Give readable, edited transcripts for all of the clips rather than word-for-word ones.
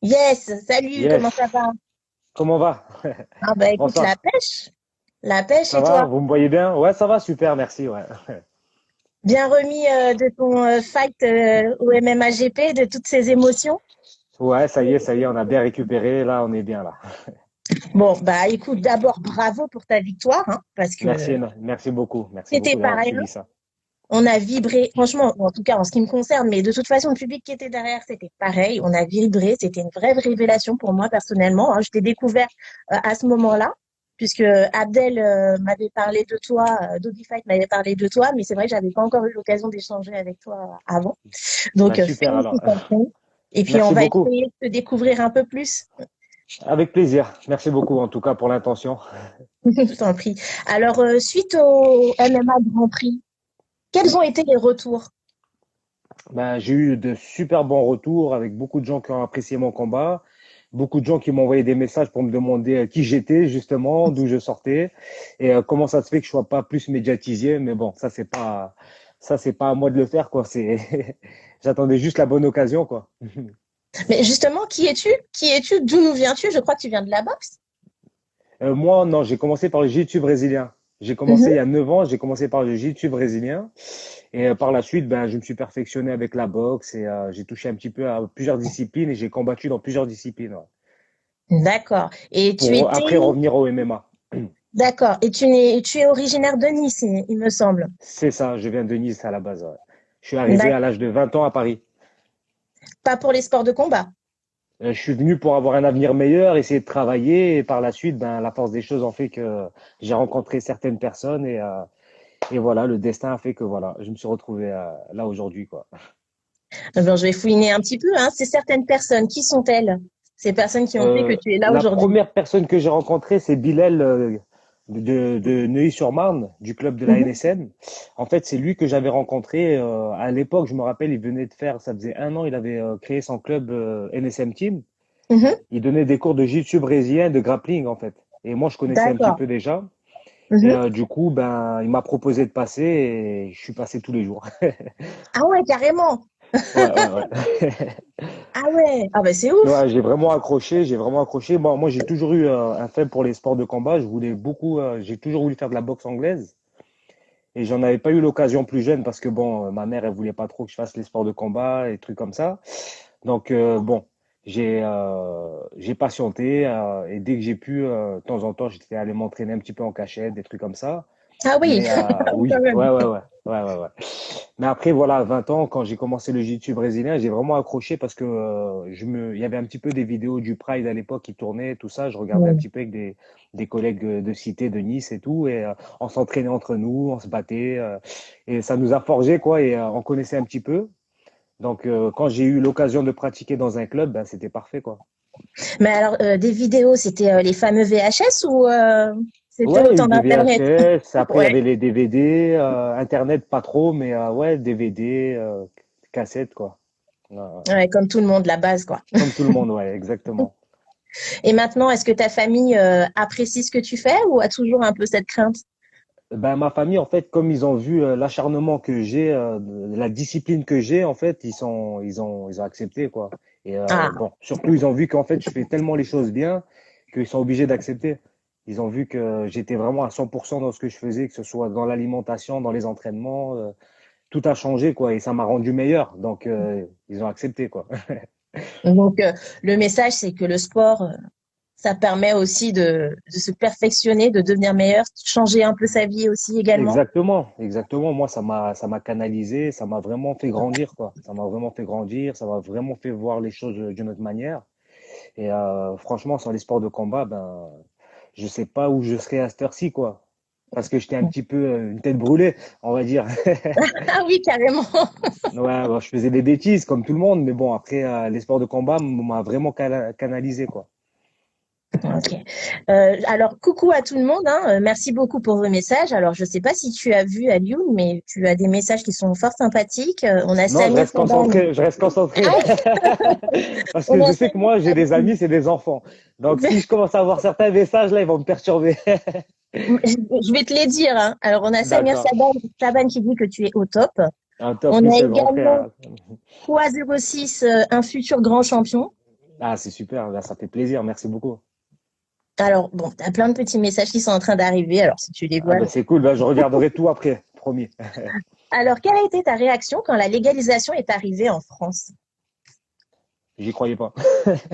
Yes, salut, comment ça Yes. va? Comment va? Ah bah écoute, Bonsoir. la pêche Ça et va? toi? Vous me voyez bien? Ouais, ça va, super, merci. Ouais. Bien remis de ton fight au MMAGP, de toutes ces émotions? Ouais, ça y est, on a bien récupéré. Là, on est bien là. Bon, bah écoute, d'abord bravo pour ta victoire, hein, parce que Merci beaucoup. Merci c'était beaucoup d'avoir pareil, hein. suivi ça. On a vibré, franchement, en tout cas en ce qui me concerne, mais de toute façon, le public qui était derrière, c'était pareil. On a vibré, c'était une vraie révélation pour moi personnellement, hein. Je t'ai découvert à ce moment-là, puisque Abdel m'avait parlé de toi, Doggy Fight m'avait parlé de toi, mais c'est vrai que j'avais pas encore eu l'occasion d'échanger avec toi avant. Donc, Bah, super alors. félicitations. Et puis, on Merci va beaucoup. essayer de te découvrir un peu plus. Avec plaisir. Merci beaucoup en tout cas pour l'intention. Je t'en prie. Alors, suite au MMA Grand Prix, quels ont été les retours? Ben, j'ai eu de super bons retours avec beaucoup de gens qui ont apprécié mon combat. Beaucoup de gens qui m'ont envoyé des messages pour me demander qui j'étais justement, d'où je sortais et comment ça se fait que je sois pas plus médiatisé. Mais bon, ça c'est pas à moi de le faire quoi. C'est, j'attendais juste la bonne occasion quoi. Mais justement, qui es-tu? Qui es-tu? D'où nous viens-tu? Je crois que tu viens de la boxe. Moi non, j'ai commencé par le jiu-jitsu brésilien. J'ai commencé il y Mhm. a 9 ans, j'ai commencé par le jiu-jitsu brésilien et par la suite, ben je me suis perfectionné avec la boxe et j'ai touché un petit peu à plusieurs disciplines et j'ai combattu dans plusieurs disciplines, ouais. D'accord. Et tu Pour étais, après revenir au MMA. d'accord. Et tu es originaire de Nice, il me semble. C'est ça, je viens de Nice à la base, ouais. Je suis arrivé à D'accord. l'âge de 20 ans à Paris. Pas pour les sports de combat. Je suis venu pour avoir un avenir meilleur, essayer de travailler, et par la suite, ben, la force des choses en fait que j'ai rencontré certaines personnes, et voilà, le destin a fait que voilà, je me suis retrouvé là aujourd'hui, quoi. Alors, je vais fouiner un petit peu, hein. C'est certaines personnes. Qui sont-elles? Ces personnes qui ont fait que tu es là La aujourd'hui. première personne que j'ai rencontrée, c'est Bilal de Neuilly-sur-Marne, du club de la Mhm, NSM. En fait, c'est lui que j'avais rencontré à l'époque. Je me rappelle, il venait de faire, ça faisait un an, il avait créé son club NSM Team. mhm. Il donnait des cours de jiu-jitsu brésilien, de grappling en fait. Et moi, je connaissais un petit D'accord. peu déjà. Et Mhm. du coup, ben, il m'a proposé de passer et je suis passé tous les jours. Ah ouais, carrément. Ouais, ouais, ouais. Ah ouais. Ah bah c'est ouf. Ouais, j'ai vraiment accroché, j'ai vraiment accroché. Bon, moi, j'ai toujours eu un faible pour les sports de combat. Je voulais beaucoup, j'ai toujours voulu faire de la boxe anglaise. Et j'en avais pas eu l'occasion plus jeune parce que bon, ma mère, elle voulait pas trop que je fasse les sports de combat et trucs comme ça. Donc bon, j'ai patienté et dès que j'ai pu, de temps en temps, j'étais allé m'entraîner un petit peu en cachette, des trucs comme ça. Ah oui, Mais quand oui, même. ouais. Mais après, voilà, à 20 ans, quand j'ai commencé le jiu-jitsu brésilien, j'ai vraiment accroché parce que il y avait un petit peu des vidéos du Pride à l'époque qui tournaient, tout ça. Je regardais un Mm. petit peu avec des collègues de cité de Nice et tout, et on s'entraînait entre nous, on se battait, et ça nous a forgé quoi, et on connaissait un petit peu. Donc, quand j'ai eu l'occasion de pratiquer dans un club, ben, c'était parfait quoi. Mais alors, des vidéos, c'était les fameux VHS ou c'était Ouais, il y a eu autant des d'internet? VHS, après il y Ouais. avait les DVD, Internet pas trop, mais ouais, DVD, cassettes, quoi. Ouais, ouais. Ouais, comme tout le monde, la base, quoi. Comme tout le monde, ouais, exactement. Et maintenant, est-ce que ta famille apprécie ce que tu fais ou a toujours un peu cette crainte? Ben, ma famille, en fait, comme ils ont vu l'acharnement que j'ai, la discipline que j'ai, en fait, ils ont accepté, quoi. Et Ah, bon, surtout, ils ont vu qu'en fait, je fais tellement les choses bien qu'ils sont obligés d'accepter. Ils ont vu que j'étais vraiment à 100% dans ce que je faisais, que ce soit dans l'alimentation, dans les entraînements. Tout a changé, quoi, et ça m'a rendu meilleur. Donc, ils ont accepté, quoi. donc le message, c'est que le sport, ça permet aussi de se perfectionner, de devenir meilleur, changer un peu sa vie aussi également. Exactement, exactement. Moi, ça m'a canalisé, ça m'a vraiment fait grandir, quoi. Ça m'a vraiment fait grandir, ça m'a vraiment fait voir les choses d'une autre manière. Et franchement, sur les sports de combat, ben, je sais pas où je serais à cette heure-ci, quoi. Parce que j'étais un petit peu une tête brûlée, on va dire. Ah oui, carrément. Ouais, bon, je faisais des bêtises comme tout le monde, mais bon, après, les sports de combat m'a vraiment canalisé, quoi. Ok. Alors, coucou à tout le monde, hein. Merci beaucoup pour vos messages. Alors, je ne sais pas si tu as vu Alioune, mais tu as des messages qui sont fort sympathiques. On a Non, Samir Saban. je reste concentré. Ah, Parce on que a je sais que Samir moi, j'ai des Saban. amis, c'est des enfants. Donc, si je commence à avoir certains messages, là, ils vont me perturber. Je vais te les dire, hein. Alors, on a Samir D'accord. Saban qui dit que tu es au top. Un top, On mais a c'est le grand également frère. Quoi 06, un futur grand champion. Ah, c'est super, là, ça fait plaisir, merci beaucoup. Alors, bon, tu as plein de petits messages qui sont en train d'arriver. Alors, si tu les Ah vois. ben c'est cool, ben, je regarderai tout après, promis. Alors, quelle a été ta réaction quand la légalisation est arrivée en France? J'y croyais pas.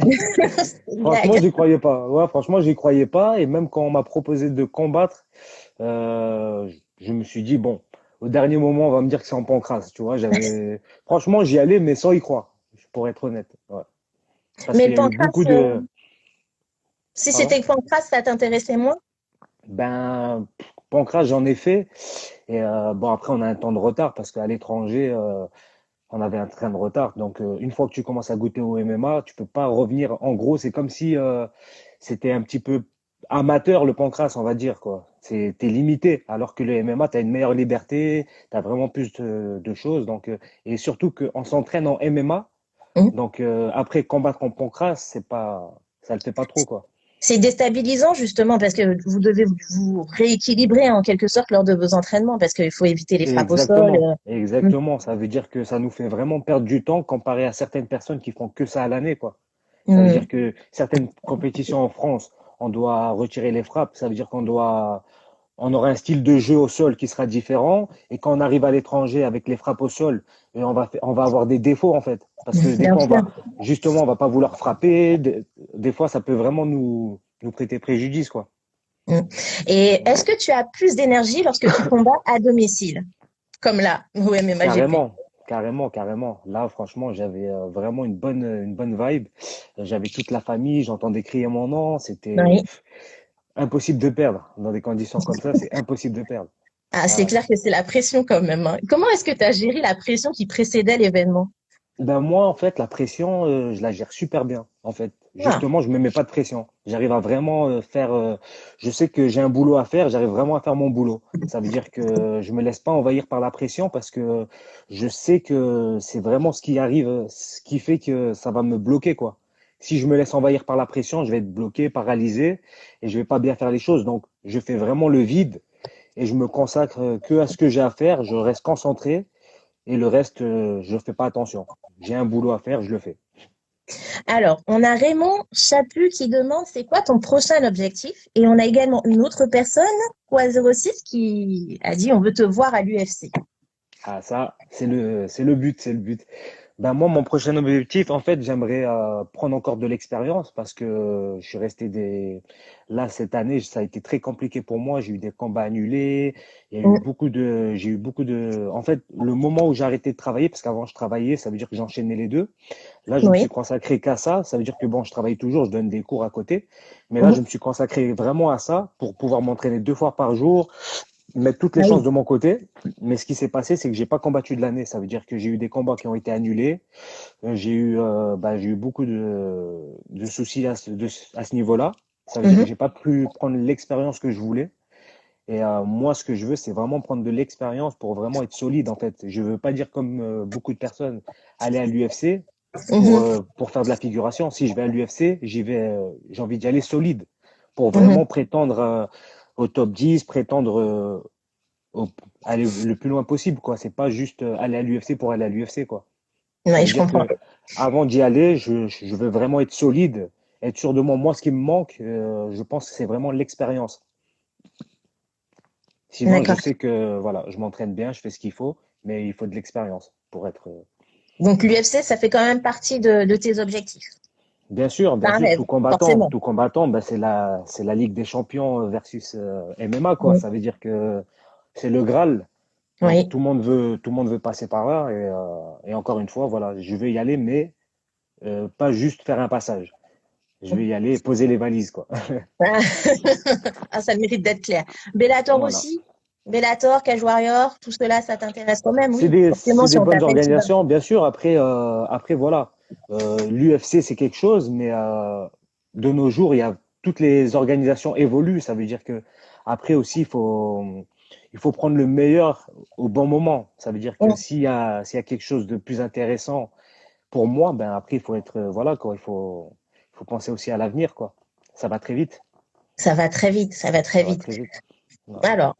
C'est une Franchement, blague. j'y croyais pas. Ouais, franchement, j'y croyais pas. Et même quand on m'a proposé de combattre, je me suis dit, bon, au dernier moment, on va me dire que c'est en pancrace, tu vois. Franchement, j'y allais, mais sans y croire, pour être honnête. Ouais. Parce Mais qu'il le y a eu beaucoup pancras, de, si pardon. c'était le pancras, ça t'intéressait moins? Ben, pancrace, j'en ai fait. Et bon, après, on a un temps de retard parce qu'à l'étranger, on avait un train de retard. Donc, une fois que tu commences à goûter au MMA, tu peux pas revenir. En gros, c'est comme si c'était un petit peu amateur le pancrace, on va dire quoi. T'es limité, alors que le MMA, tu as une meilleure liberté, tu as vraiment plus de choses. Donc, et surtout qu'on s'entraîne en MMA. Hmm. Donc, après combattre en pancrace, c'est pas, ça le fait pas trop quoi. C'est déstabilisant justement parce que vous devez vous rééquilibrer en quelque sorte lors de vos entraînements parce qu'il faut éviter les frappes au sol. Exactement, Hmm. exactement. Ça veut dire que ça nous fait vraiment perdre du temps comparé à certaines personnes qui font que ça à l'année, quoi. Ça veut Hmm. dire que certaines compétitions en France, on doit retirer les frappes. Ça veut dire on aura un style de jeu au sol qui sera différent. Et quand on arrive à l'étranger avec les frappes au sol, et on va avoir des défauts, en fait. Parce que des Bien fois, sûr. justement, on va pas vouloir frapper. Des fois, ça peut vraiment nous prêter préjudice, quoi. Hmm. Et est-ce que tu as plus d'énergie lorsque tu combats à domicile, comme là, au MMAGP? Carrément, carrément, carrément. Là, franchement, j'avais vraiment une bonne vibe. J'avais toute la famille, j'entendais crier mon nom. C'était Oui. impossible de perdre. Dans des conditions comme ça, c'est impossible de perdre. Ah, Ah c'est ouais. clair que c'est la pression quand même, hein. Comment est-ce que tu as géré la pression qui précédait l'événement? Ben moi, en fait, la pression, je la gère super bien. En fait, Ah, justement, je me mets pas de pression. J'arrive à vraiment faire. Je sais que j'ai un boulot à faire. J'arrive vraiment à faire mon boulot. Ça veut dire que je me laisse pas envahir par la pression parce que je sais que c'est vraiment ce qui arrive, ce qui fait que ça va me bloquer, quoi. Si je me laisse envahir par la pression, je vais être bloqué, paralysé et je vais pas bien faire les choses. Donc, je fais vraiment le vide et je me consacre que à ce que j'ai à faire. Je reste concentré et le reste, je fais pas attention. J'ai un boulot à faire, je le fais. alors, on a Raymond Chaput qui demande c'est quoi ton prochain objectif? Et on a également une autre personne, Quoi06, qui a dit on veut te voir à l'UFC. Ah, ça, c'est le but, c'est le but. Ben moi, mon prochain objectif, en fait, j'aimerais prendre encore de l'expérience parce que je suis resté là cette année, ça a été très compliqué pour moi. J'ai eu des combats annulés, j'ai eu beaucoup de. En fait, le moment où j'ai arrêté de travailler, parce qu'avant je travaillais, ça veut dire que j'enchaînais les deux. Là, je me Oui. suis consacré qu'à ça. Ça veut dire que bon, je travaille toujours, je donne des cours à côté, mais là, je Mhm. me suis consacré vraiment à ça pour pouvoir m'entraîner 2 fois par jour, mettre toutes les Ah chances oui. de mon côté. Mais ce qui s'est passé, c'est que j'ai pas combattu de l'année. Ça veut dire que j'ai eu des combats qui ont été annulés. J'ai eu beaucoup de soucis à ce niveau-là. Ça veut dire que Mhm. j'ai pas pu prendre l'expérience que je voulais. Et moi, ce que je veux, c'est vraiment prendre de l'expérience pour vraiment être solide, en fait. Je veux pas dire comme beaucoup de personnes aller à l'UFC Mhm. pour faire de la figuration. Si je vais à l'UFC, j'ai envie d'y aller solide pour Mhm. vraiment prétendre au top 10, prétendre au- aller le plus loin possible, quoi. C'est pas juste aller à l'UFC pour aller à l'UFC, quoi. Ça Oui, veut je dire comprends. que avant d'y aller, je veux vraiment être solide, être sûr de moi. Moi, ce qui me manque, je pense que c'est vraiment l'expérience. Sinon, je D'accord. sais que voilà, je m'entraîne bien, je fais ce qu'il faut, mais il faut de l'expérience pour être. Donc l'UFC, ça fait quand même partie de tes objectifs. C'est Bien un sûr, rêve, forcément. tout combattant, ben c'est la Ligue des Champions versus MMA, quoi. Mhm. Ça veut dire que c'est le Graal. Donc Oui. tout le monde veut passer par là et encore une fois, voilà, je vais y aller, mais pas juste faire un passage. Je vais y aller et poser les valises, quoi. Ah, ah, ça le mérite d'être clair. Bellator Voilà. aussi? Bellator, Cage Warrior, tout cela, ça t'intéresse quand même? Oui, forcément, C'est si des on bonnes t'appelle, tu vas. organisations, bien sûr. Après voilà, l'UFC c'est quelque chose, mais de nos jours, toutes les organisations évoluent. Ça veut dire que après aussi, il faut prendre le meilleur au bon moment. Ça veut dire que Mm. s'il y a quelque chose de plus intéressant pour moi, ben après il faut être voilà quoi, il faut penser aussi à l'avenir quoi. Ça va très vite, Ça va très vite, ça va très ça va vite. très vite. Voilà. Alors,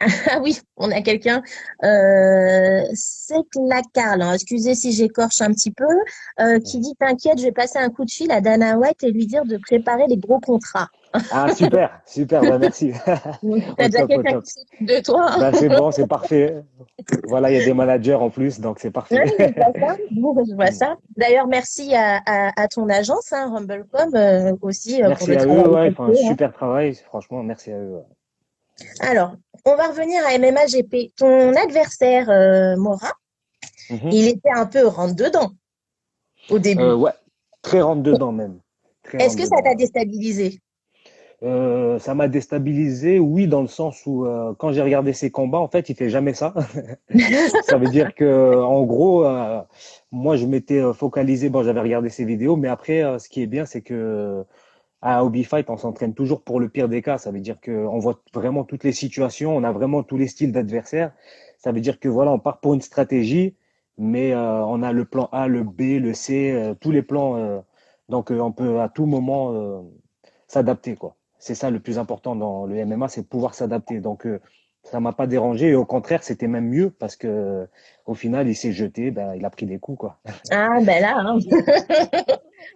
Ah oui, on a quelqu'un, c'est la Carl, hein, excusez si j'écorche un petit peu, qui dit, t'inquiète, je vais passer un coup de fil à Dana White et lui dire de préparer les gros contrats. Ah, super, super, bah merci. Donc, t'as Au déjà top, au quelqu'un top. qui s'occupe de toi. Bah, c'est bon, c'est parfait. Voilà, il y a des managers en plus, donc c'est Ouais, parfait. je vois ça. Bon, je vois ça. D'ailleurs, merci à ton agence, hein, Rumblecom, aussi pour Merci le à travail eux, ouais, ils font un effectué, hein. super travail, franchement, merci à eux. Ouais. Alors, on va revenir à MMA GP. Ton adversaire, Mora, Mhm. il était un peu rentre-dedans au début. Ouais, très rentre dedans même. Très Est-ce rentre que ça dedans. t'a Ouais. déstabilisé? Ça m'a déstabilisé, oui, dans le sens où quand j'ai regardé ses combats, en fait, il fait jamais ça. Ça veut dire que, en gros, moi, je m'étais focalisé. Bon, j'avais regardé ses vidéos, mais après, ce qui est bien, c'est que à Hobby Fight, on s'entraîne toujours pour le pire des cas. Ça veut dire qu'on voit vraiment toutes les situations, on a vraiment tous les styles d'adversaires. Ça veut dire que voilà, on part pour une stratégie, mais on a le plan A, le B, le C, tous les plans. Donc, on peut à tout moment s'adapter, quoi. C'est ça le plus important dans le MMA, c'est pouvoir s'adapter. Donc, ça m'a pas dérangé et au contraire, c'était même mieux parce que au final, il s'est jeté, ben, il a pris des coups, quoi. Ah, ben là, hein.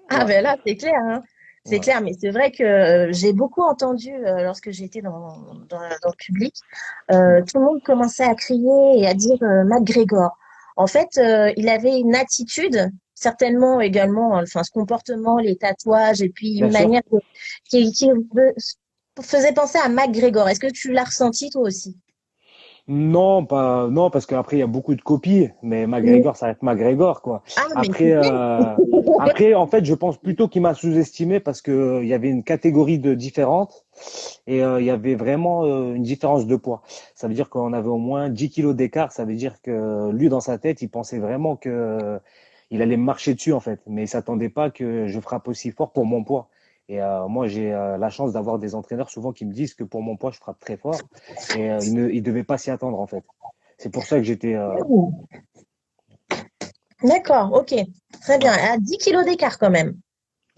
Ah, Ouais, ben là, c'est clair, hein. C'est ouais. clair, mais c'est vrai que j'ai beaucoup entendu lorsque j'étais dans le public, tout le monde commençait à crier et à dire McGregor. En fait, il avait une attitude, certainement également, enfin, ce comportement, les tatouages, et puis Bien une sûr. manière qui faisait penser à McGregor. Est-ce que tu l'as ressenti toi aussi? Non, pas non, parce qu'après il y a beaucoup de copies, mais Mm. McGregor, ça reste McGregor, quoi. Ah, mais Après, c'est clair. après, en fait, je pense plutôt qu'il m'a sous-estimé parce que il y avait une catégorie de différente et il y avait vraiment une différence de poids. Ça veut dire qu'on avait au moins 10 kilos d'écart. Ça veut dire que lui, dans sa tête, il pensait vraiment que il allait me marcher dessus, en fait, mais il s'attendait pas que je frappe aussi fort pour mon poids. Et moi, j'ai la chance d'avoir des entraîneurs souvent qui me disent que pour mon poids, je frappe très fort. Et il devait pas s'y attendre, en fait. C'est pour ça que j'étais. D'accord, ok. Très bien. Ouais, À 10 kilos d'écart quand même.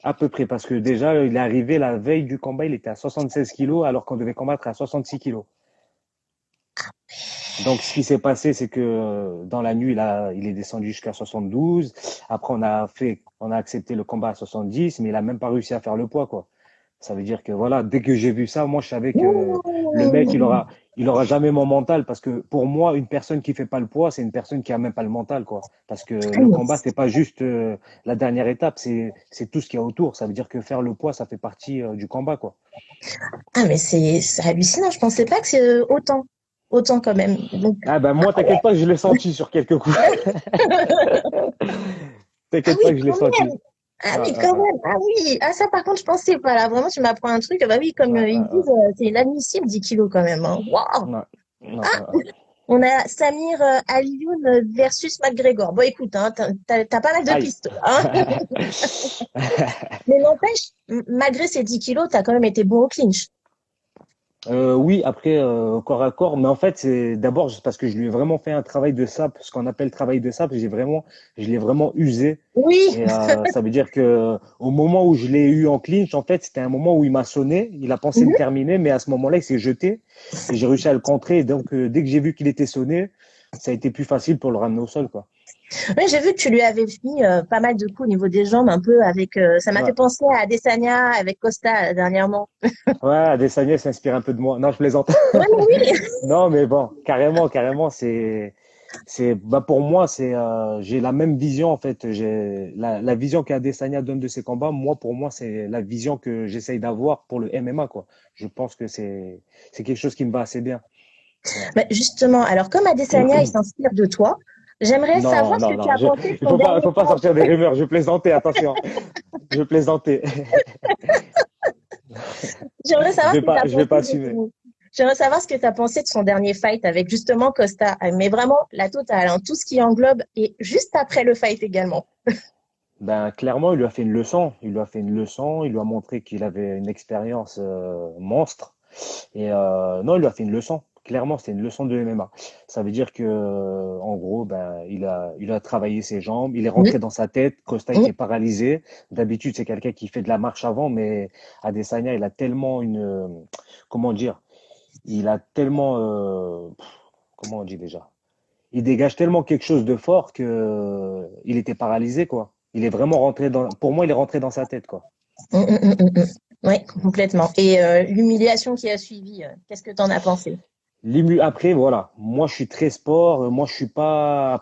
à peu près. Parce que déjà, il est arrivé la veille du combat, il était à 76 kilos, alors qu'on devait combattre à 66 kilos. Donc, ce qui s'est passé, c'est que dans la nuit, il est descendu jusqu'à 72. Après, on a accepté le combat à 70, mais il a même pas réussi à faire le poids, quoi. Ça veut dire que voilà, dès que j'ai vu ça, moi je savais que le mec, Ouh. il aura jamais mon mental parce que pour moi, une personne qui fait pas le poids, c'est une personne qui a même pas le mental, quoi. Parce que le combat, c'est pas juste la dernière étape, c'est tout ce qu'il y a autour. Ça veut dire que faire le poids, ça fait partie du combat, quoi. Ah, mais c'est hallucinant. Je pensais pas que c'est autant. Autant quand même. Donc, Ah ben ah moi, t'inquiète pas, je l'ai senti sur quelques coups. ah T'inquiète oui, pas que je l'ai quand senti. même. Ah Ouais, oui, ouais, quand ouais. même. Ah oui. Ah, ça, par contre, je pensais pas là. Vraiment, tu m'apprends un truc. Ah bah oui, comme Ouais, ils ouais, ouais. disent, c'est inadmissible 10 kilos quand même, hein. Waouh. Ouais, ouais, ouais. On a Samir Alioune versus McGregor. Bon, écoute, hein, t'as pas mal de Aïe. pistes, hein. Mais n'empêche, malgré ces 10 kilos, t'as quand même été bon au clinch. Oui, après corps à corps, mais en fait c'est d'abord juste parce que je lui ai vraiment fait un travail de sape, ce qu'on appelle travail de sape. Je l'ai vraiment usé Oui. et ça veut dire que au moment où je l'ai eu en clinch, en fait c'était un moment où il m'a sonné, il a pensé me terminer, mais à ce moment-là il s'est jeté et j'ai réussi à le contrer. Et donc dès que j'ai vu qu'il était sonné, ça a été plus facile pour le ramener au sol, quoi. Oui, j'ai vu que tu lui avais mis pas mal de coups au niveau des jambes, un peu avec. Ça m'a fait Ouais, penser à Adesanya avec Costa dernièrement. ouais, Adesanya s'inspire un peu de moi. Non, je plaisante. Ouais, mais oui. Non, mais bon, carrément, carrément, bah pour moi, j'ai la même vision en fait. J'ai la vision qu'Adesanya donne de ses combats. Moi, pour moi, c'est la vision que j'essaye d'avoir pour le MMA, quoi. Je pense que c'est quelque chose qui me va assez bien. Ouais. Bah, justement, alors comme Adesanya, il s'inspire de toi, j'aimerais savoir Non, ce non, que tu non. as pensé de Il son faut dernier pas fight. sortir des rumeurs. Je plaisantais, attention. Je plaisantais. J'aimerais savoir ce que tu as Je vais pensé pas de assumer. son... J'aimerais savoir ce que tu as pensé de son dernier fight avec justement Costa, mais vraiment la totale, hein, tout ce qui englobe et juste après le fight également. Ben, clairement, il lui a fait une leçon. Il lui a fait une leçon. Il lui a montré qu'il avait une expérience monstre. Et non, il lui a fait une leçon. Clairement, c'était une leçon de MMA. Ça veut dire que, en gros, ben, il a travaillé ses jambes. Il est Oui, rentré dans sa tête. Costa oui, était paralysé. D'habitude, c'est quelqu'un qui fait de la marche avant, mais Adesanya, il a tellement comment dire, il a tellement, comment on dit déjà? Il dégage tellement quelque chose de fort que il était paralysé, quoi. Il est vraiment rentré pour moi, il est rentré dans sa tête, quoi. Oui, complètement. Et l'humiliation qui a suivi, qu'est-ce que tu en as pensé? Après, voilà. Moi, je suis très sport. Moi, je suis pas,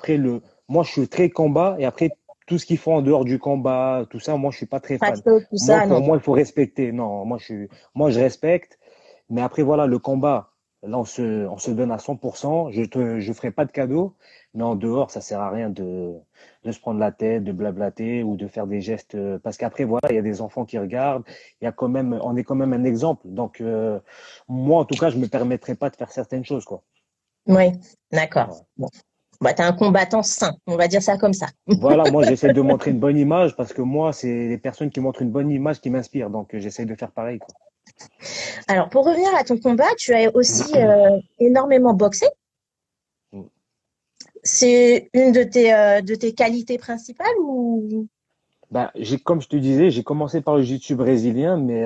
moi, je suis très combat. Et après, tout ce qu'ils font en dehors du combat, tout ça, moi, je suis pas très fan. Trash-talk, tout Moi, ça, pour non. moi, il faut respecter. Non, moi, je respecte. Mais après, voilà, le combat, là, on se donne à 100%. Je ferai pas de cadeau. Mais en dehors, ça sert à rien de se prendre la tête, de blablater ou de faire des gestes. Parce qu'après, voilà, il y a des enfants qui regardent. Il y a quand même, on est quand même un exemple. Donc, moi, en tout cas, je me permettrai pas de faire certaines choses, quoi. Oui, d'accord. Voilà. Bon. Bah, t'es un combattant sain, on va dire ça comme ça. Voilà, moi, j'essaie de montrer une bonne image parce que moi, c'est les personnes qui montrent une bonne image qui m'inspirent. Donc, j'essaie de faire pareil, quoi. Alors, pour revenir à ton combat, tu as aussi énormément boxé. C'est une de tes qualités principales ou... Ben, comme je te disais, j'ai commencé par le jiu-jitsu brésilien, mais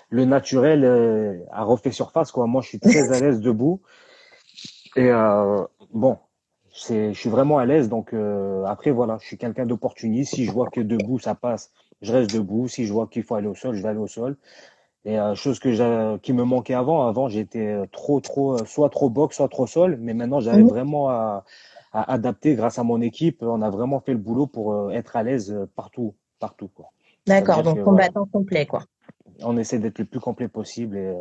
le naturel a refait surface, quoi. Moi, je suis très à l'aise debout. Et bon, je suis vraiment à l'aise. Donc après, voilà, je suis quelqu'un d'opportuniste. Si je vois que debout, ça passe, je reste debout. Si je vois qu'il faut aller au sol, je vais aller au sol. Et chose qui me manquait avant. Avant, j'étais soit trop boxe, soit trop sol. Mais maintenant, j'arrive Mhm. vraiment à adapter grâce à mon équipe. On a vraiment fait le boulot pour être à l'aise partout, partout, quoi. Ça veut D'accord, dire que donc voilà, combattant complet, quoi. on essaie d'être le plus complet possible et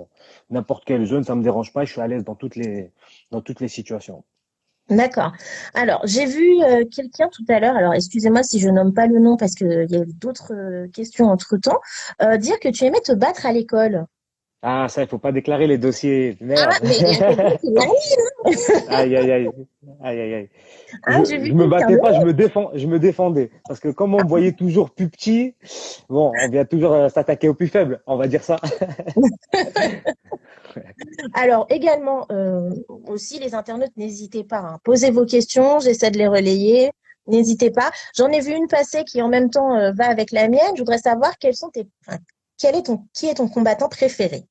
n'importe quelle zone, ça me dérange pas. Je suis à l'aise dans toutes les situations. D'accord. Alors, j'ai vu quelqu'un tout à l'heure, alors excusez-moi si je nomme pas le nom parce qu'il y a eu d'autres questions entre-temps, dire que tu aimais te battre à l'école. Ah, ça, il faut pas déclarer les dossiers. Ah, Merde. mais il y a quelqu'un qui l'a mis, Aïe, aïe, aïe. Aïe, aïe, aïe. hein, j'ai vu Je me quelqu'un. battais pas, je me défendais. Parce que comme on me voyait toujours plus petit, bon, on vient toujours s'attaquer au plus faible, on va dire ça. Alors également, aussi les internautes, n'hésitez pas, hein. Posez vos questions, j'essaie de les relayer. N'hésitez pas. J'en ai vu une passer qui en même temps va avec la mienne. Je voudrais savoir enfin, qui est ton combattant préféré?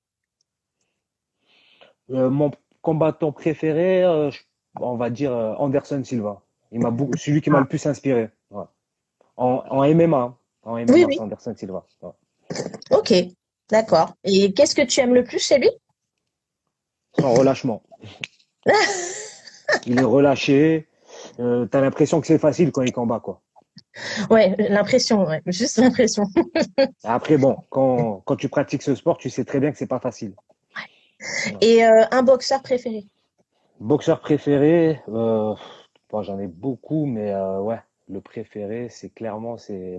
Mon combattant préféré, on va dire Anderson Silva. Celui qui m'a Ah, le plus inspiré. Ouais. En MMA, hein. En oui, MMA, oui. c'est Anderson Silva. Ouais. Ok, d'accord. Et qu'est-ce que tu aimes le plus chez lui? Sans relâchement. Il est relâché. T'as l'impression que c'est facile quand il combat, quoi. Ouais, l'impression, ouais, juste l'impression. Après, bon, quand tu pratiques ce sport, tu sais très bien que c'est pas facile. Ouais. Et un boxeur préféré? Boxeur préféré, bon, j'en ai beaucoup, mais ouais, le préféré, c'est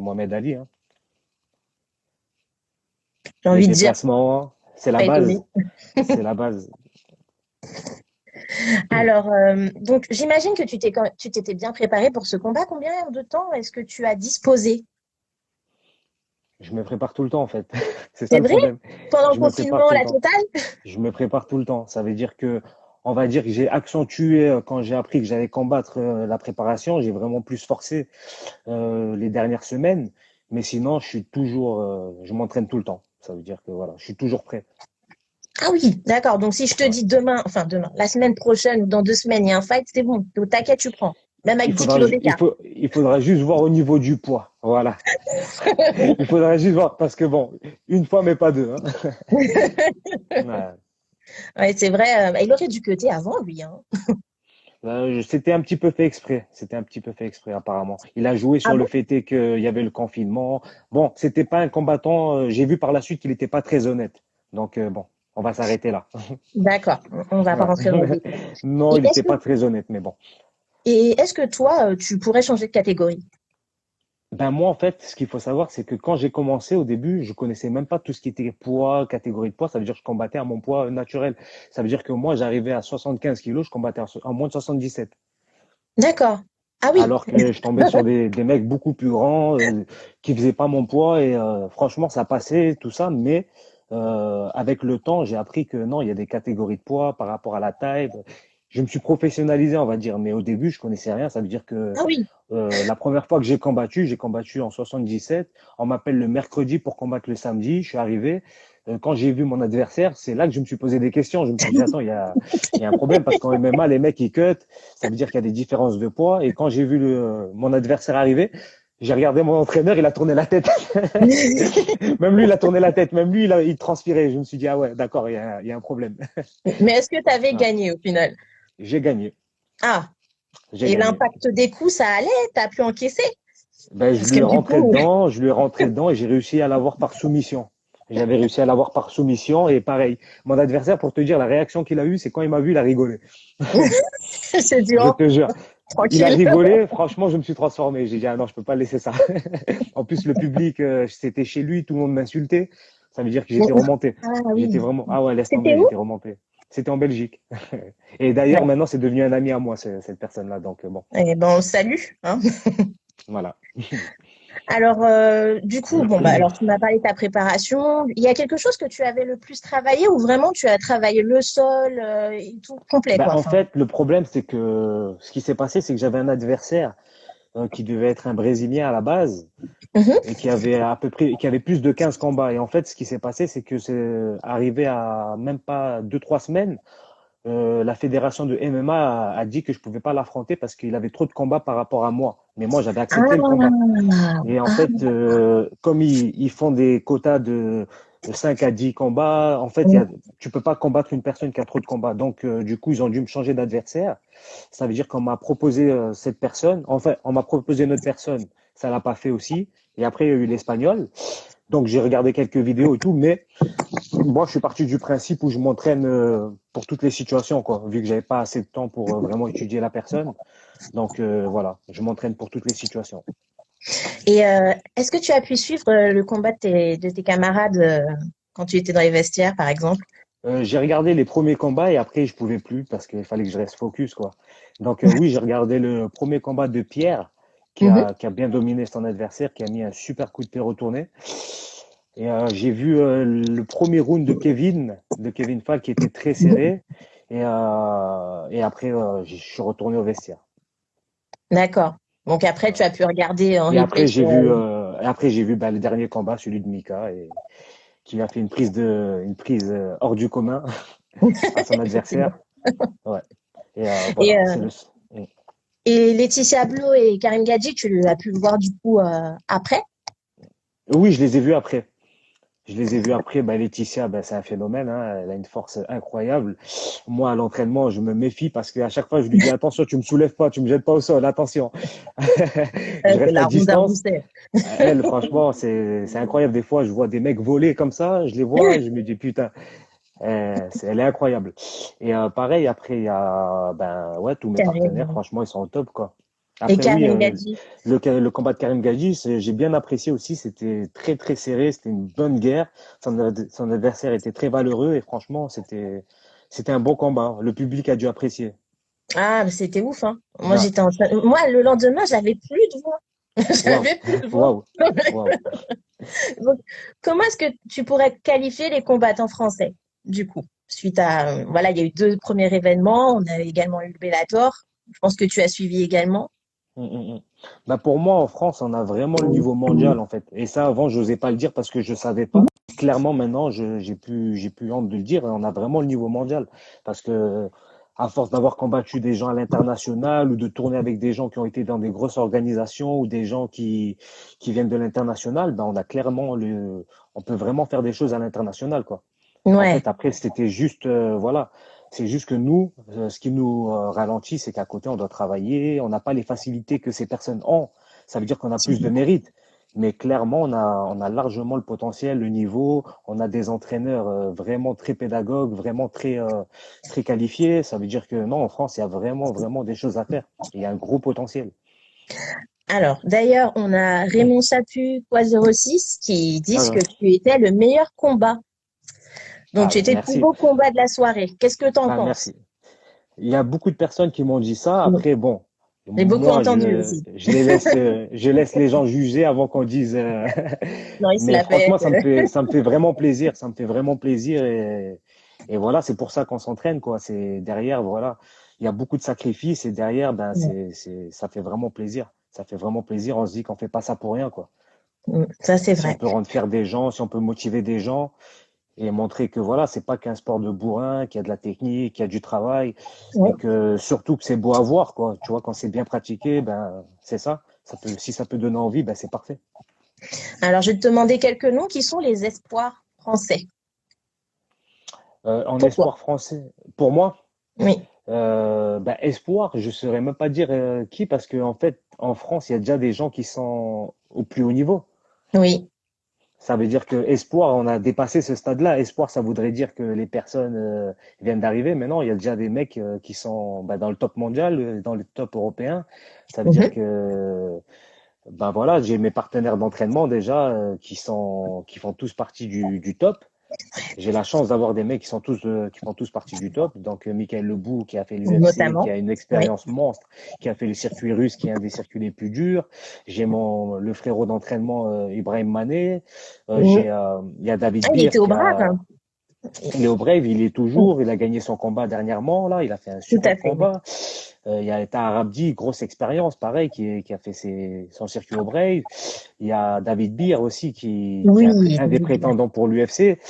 Mohamed Ali, hein. J'ai Les envie de dire, déplacements, c'est la pas étonné. base. C'est la base. Alors, donc, j'imagine que tu t'étais bien préparé pour ce combat. Combien de temps est-ce que tu as disposé? Je me prépare tout le temps, en fait. C'est ça C'est le vrai? problème. Pendant le Je me prépare confinement, tout le la temps. totale? Je me prépare tout le temps. Ça veut dire que, on va dire que j'ai accentué quand j'ai appris que j'allais combattre la préparation. J'ai vraiment plus forcé les dernières semaines. Mais sinon, je m'entraîne tout le temps. Ça veut dire que voilà, je suis toujours prêt. Ah oui, d'accord. Donc, si je te Ouais. dis demain, la semaine prochaine ou dans 2 semaines, il y a un fight, c'est bon. T'es au taquet, tu prends. Même avec 10 kilos d'écart. Il faudra juste voir au niveau du poids. Voilà. Il faudra juste voir parce que bon, une fois mais pas deux, hein. Ouais. Ouais, c'est vrai. Il aurait dû cutter avant, lui, hein. C'était un petit peu fait exprès. C'était un petit peu fait exprès apparemment. Il a joué Ah sur le bon? fait qu'il y avait le confinement. Bon, c'était pas un combattant. J'ai vu par la suite qu'il n'était pas très honnête. Donc bon, on va s'arrêter là. D'accord. On va pas Ouais. rentrer dans le détail. Non, Et il n'était pas très honnête, mais bon. est-ce que toi, tu pourrais changer de catégorie? Ben moi, en fait, ce qu'il faut savoir, c'est que quand j'ai commencé au début, je connaissais même pas tout ce qui était poids, catégorie de poids. Ça veut dire que je combattais à mon poids naturel. Ça veut dire que moi, j'arrivais à 75 kilos, je combattais en moins de 77. D'accord. Ah oui, Alors que je tombais sur des mecs beaucoup plus grands, qui faisaient pas mon poids et franchement, ça passait, tout ça. Mais avec le temps, j'ai appris que non, il y a des catégories de poids par rapport à la taille. Je me suis professionnalisé, on va dire, mais au début, je connaissais rien. Ça veut dire que ah oui. la première fois que j'ai combattu en 77. On m'appelle le mercredi pour combattre le samedi. Je suis arrivé. quand j'ai vu mon adversaire, c'est là que je me suis posé des questions. Je me suis dit, attends, il y a un problème parce qu'en MMA, les mecs, ils cut. Ça veut dire qu'il y a des différences de poids. Et quand j'ai vu mon adversaire arriver, j'ai regardé mon entraîneur, il a tourné la tête. Même lui, il a tourné la tête. Même lui, il transpirait. Je me suis dit, ah ouais, d'accord, il y a un problème. Mais est-ce que tu avais Ah, gagné au final? j'ai gagné. Ah, J'ai et gagné. l'impact des coups, ça allait? T'as pu encaisser? Ben, Parce que du coup, je lui ai rentré dedans et j'ai réussi à l'avoir par soumission. J'avais réussi à l'avoir par soumission et pareil. Mon adversaire, pour te dire, la réaction qu'il a eue, c'est quand il m'a vu, il a rigolé. j'ai dit, Je oh, te jure. Il a tranquille. rigolé, franchement, je me suis transformé. J'ai dit, ah non, je peux pas laisser ça. En plus, le public, c'était chez lui, tout le monde m'insultait. Ça veut dire que j'étais remonté. Ah J'étais oui. vraiment, ah ouais, laisse C'était tomber, où? j'étais remonté. C'était en Belgique. Et d'ailleurs, maintenant, c'est devenu un ami à moi, cette personne-là. Donc, bon, Eh ben, on le salue, hein. voilà. Alors, du coup, bon, bah, alors tu m'as parlé de ta préparation. Il y a quelque chose que tu avais le plus travaillé ou vraiment tu as travaillé le sol et tout complet, Ben, quoi. en Enfin. fait, le problème, c'est que ce qui s'est passé, c'est que j'avais un adversaire qui devait être un Brésilien à la base Mhm. et qui avait à peu près, qui avait plus de 15 combats. Et en fait, ce qui s'est passé, c'est que c'est arrivé à même pas 2, 3 semaines. La fédération de MMA a dit que je pouvais pas l'affronter parce qu'il avait trop de combats par rapport à moi. Mais moi, j'avais accepté le combat. Ah, Et en ah, fait, comme ils font des quotas de 5 à 10 combats, en fait, tu peux pas combattre une personne qui a trop de combats. Donc, du coup, ils ont dû me changer d'adversaire. Ça veut dire qu'on m'a proposé cette personne. Enfin, on m'a proposé une autre personne. Ça l'a pas fait aussi. Et après, il y a eu l'Espagnol. Donc, j'ai regardé quelques vidéos et tout. Mais moi, je suis parti du principe où je m'entraîne pour toutes les situations, quoi. Vu que j'avais pas assez de temps pour vraiment étudier la personne. Donc, voilà, je m'entraîne pour toutes les situations. et est-ce que tu as pu suivre le combat de tes camarades quand tu étais dans les vestiaires, par exemple? J'ai regardé les premiers combats et après je pouvais plus parce qu'il fallait que je reste focus quoi. Donc oui, j'ai regardé le premier combat de Pierre Mhm. qui a bien dominé son adversaire, qui a mis un super coup de pied retourné. Et j'ai vu le premier round de Kevin Fall qui était très serré. Et après je suis retourné au vestiaire. D'accord. Donc après, tu Voilà. as pu regarder en Et replay après sur. j'ai vu bah, le dernier combat, celui de Mika, et qui a fait une prise hors du commun à son Effectivement. adversaire. Ouais. Et Et, voilà, c'est le. et Laetitia Blo et Karim Gadji, tu as pu le voir du coup après? Oui, je les ai vus après. Je les ai vus après. Bah, Laetitia, bah, c'est un phénomène, hein. Elle a une force incroyable. Moi, à l'entraînement, je me méfie parce qu'à chaque fois, je lui dis attention, tu me soulèves pas, tu me jettes pas au sol, attention. Je C'est reste à la Ronda distance. Rousset. Elle, franchement, c'est incroyable. Des fois, je vois des mecs voler comme ça, je les vois, et je me dis putain, elle est incroyable. Et pareil, après, il y a ben ouais, tous mes partenaires, Karim. franchement, ils sont au top, quoi. Et Après, oui, Karim Gadji. le combat de Karim Gadji, j'ai bien apprécié aussi. C'était très, très serré. C'était une bonne guerre. Son adversaire était très valeureux et franchement, c'était un bon combat. Le public a dû apprécier. Ah, mais c'était ouf, hein. Moi, Ah, j'étais en train. Moi, le lendemain, j'avais plus de voix. waouh, J'avais plus de voix. waouh, waouh. Donc, comment est-ce que tu pourrais qualifier les combattants français, du coup, suite à, voilà, il y a eu deux premiers événements, on a également eu le Bellator. Je pense que tu as suivi également. Bah pour moi, en France, on a vraiment le niveau mondial, en fait. Et ça, avant, je n'osais pas le dire parce que je savais pas. Clairement, maintenant, j'ai plus honte de le dire. On a vraiment le niveau mondial. Parce que, à force d'avoir combattu des gens à l'international ou de tourner avec des gens qui ont été dans des grosses organisations ou des gens qui viennent de l'international, bah, on peut vraiment faire des choses à l'international, quoi. En Ouais. fait, après, c'était juste, voilà, c'est juste que nous, ce qui nous ralentit, c'est qu'à côté, on doit travailler, on n'a pas les facilités que ces personnes ont. Ça veut dire qu'on a plus de mérite. Mais clairement, on a largement le potentiel, le niveau. On a des entraîneurs vraiment très pédagogues, vraiment très qualifiés. Ça veut dire que non, en France, il y a vraiment, vraiment des choses à faire. Il y a un gros potentiel. Alors, d'ailleurs, on a Raymond Chapu, quoi 06, qui disent que Ah, tu étais le meilleur combat. Donc, ah tu ben étais le plus merci. beau combat de la soirée. Qu'est-ce que tu en Ah, penses? merci. Il y a beaucoup de personnes qui m'ont dit ça. Après, bon, J'ai beaucoup moi, entendu aussi. je laisse les gens juger avant qu'on dise. Non, il se Mais la fait. franchement, ça me fait vraiment plaisir. Ça me fait vraiment plaisir et voilà, c'est pour ça qu'on s'entraîne, quoi. C'est derrière, voilà, il y a beaucoup de sacrifices et derrière, ben, ça fait vraiment plaisir. Ça fait vraiment plaisir. On se dit qu'on fait pas ça pour rien, quoi. Ça, c'est Si on vrai. peut rendre fier des gens, si on peut motiver des gens, et montrer que voilà, c'est pas qu'un sport de bourrin, qu'il y a de la technique, qu'il y a du travail, et Oui. que surtout que c'est beau à voir, quoi. Tu vois, quand c'est bien pratiqué, ben c'est ça. Si ça peut donner envie, ben c'est parfait. Alors, je vais te demander quelques noms qui sont les espoirs français. En Pourquoi? espoir français, pour moi, Oui, ben, espoir, je saurais même pas dire qui, parce que en fait, en France, il y a déjà des gens qui sont au plus haut niveau. oui. Ça veut dire que espoir, on a dépassé ce stade-là. Espoir, ça voudrait dire que les personnes viennent d'arriver. Mais non, il y a déjà des mecs qui sont bah, dans le top mondial, dans le top européen. Ça veut dire Mhm. que ben voilà, j'ai mes partenaires d'entraînement déjà qui font tous partie du top. J'ai la chance d'avoir des mecs qui font tous partie du top. Donc, Michael Lebou, qui a fait l'UFC, qui Notamment. a une Oui. expérience monstre, qui a fait le circuit russe, qui est un des circuits les plus durs. J'ai le frérot d'entraînement, Ibrahim Mané. Mhm. Il y a David Ah, il était Beer au Brave, hein. il est au Brave, il est toujours, il a gagné son combat dernièrement, là, il a fait un Tout à super fait, oui. combat. Il y a Tahar Abdi, grosse expérience, pareil, qui a fait son circuit au Brave. Il y a David Beer aussi, qui est Oui, un des David Bien. prétendants pour l'UFC.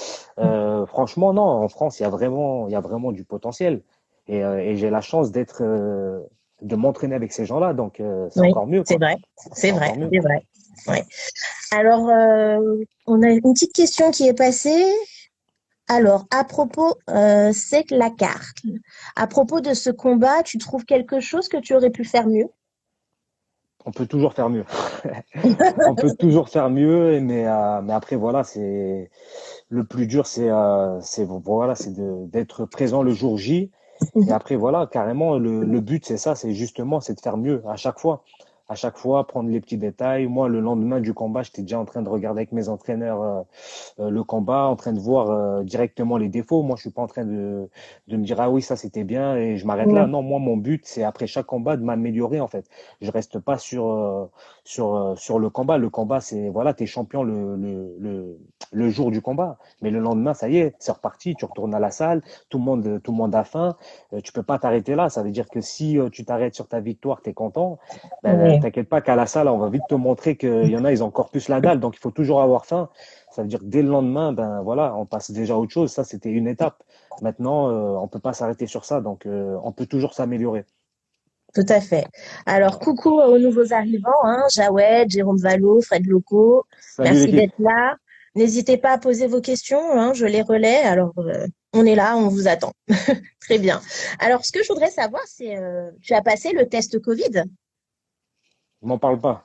Franchement, non, en France, il y a vraiment du potentiel. Et j'ai la chance de m'entraîner avec ces gens-là, donc c'est Oui, encore mieux, c'est quoi. vrai, c'est C'est vrai, encore mieux. c'est vrai. Ouais. Alors, on a une petite question qui est passée. Alors, à propos, c'est que la carte. À propos de ce combat, tu trouves quelque chose que tu aurais pu faire mieux? On peut toujours faire mieux. On peut toujours faire mieux, mais après, voilà, le plus dur, voilà, d'être présent le jour J. Et Mhm. après, voilà, carrément, le but, c'est ça, c'est de faire mieux à chaque fois. À chaque fois, prendre les petits détails. Moi, le lendemain du combat, j'étais déjà en train de regarder avec mes entraîneurs le combat, en train de voir directement les défauts. Moi, je suis pas en train de me dire, ah oui, ça c'était bien et je m'arrête là. Ouais. Non, moi, mon but, c'est après chaque combat de m'améliorer, en fait. Je reste pas sur le combat. Le combat, c'est, voilà, t'es champion le jour du combat. Mais le lendemain, ça y est, c'est reparti. Tu retournes à la salle. Tout le monde a faim. Tu peux pas t'arrêter là. Ça veut dire que si tu t'arrêtes sur ta victoire, tu es content. Ben, Ouais. t'inquiète pas qu'à la salle, on va vite te montrer qu'il y en a, ils ont encore plus la dalle. Donc, il faut toujours avoir faim. Ça veut dire que dès le lendemain, ben voilà, on passe déjà à autre chose. Ça, c'était une étape. Maintenant, on peut pas s'arrêter sur ça. Donc, on peut toujours s'améliorer. Tout à fait. Alors, Voilà. coucou aux nouveaux arrivants, hein, Jawed, Jérôme Valo, Fred Loco. Salut Merci l'équipe. d'être là. N'hésitez pas à poser vos questions, hein, je les relais. Alors, on est là, on vous attend. Très bien. Alors, ce que je voudrais savoir, c'est, tu as passé le test Covid? M'en parle pas.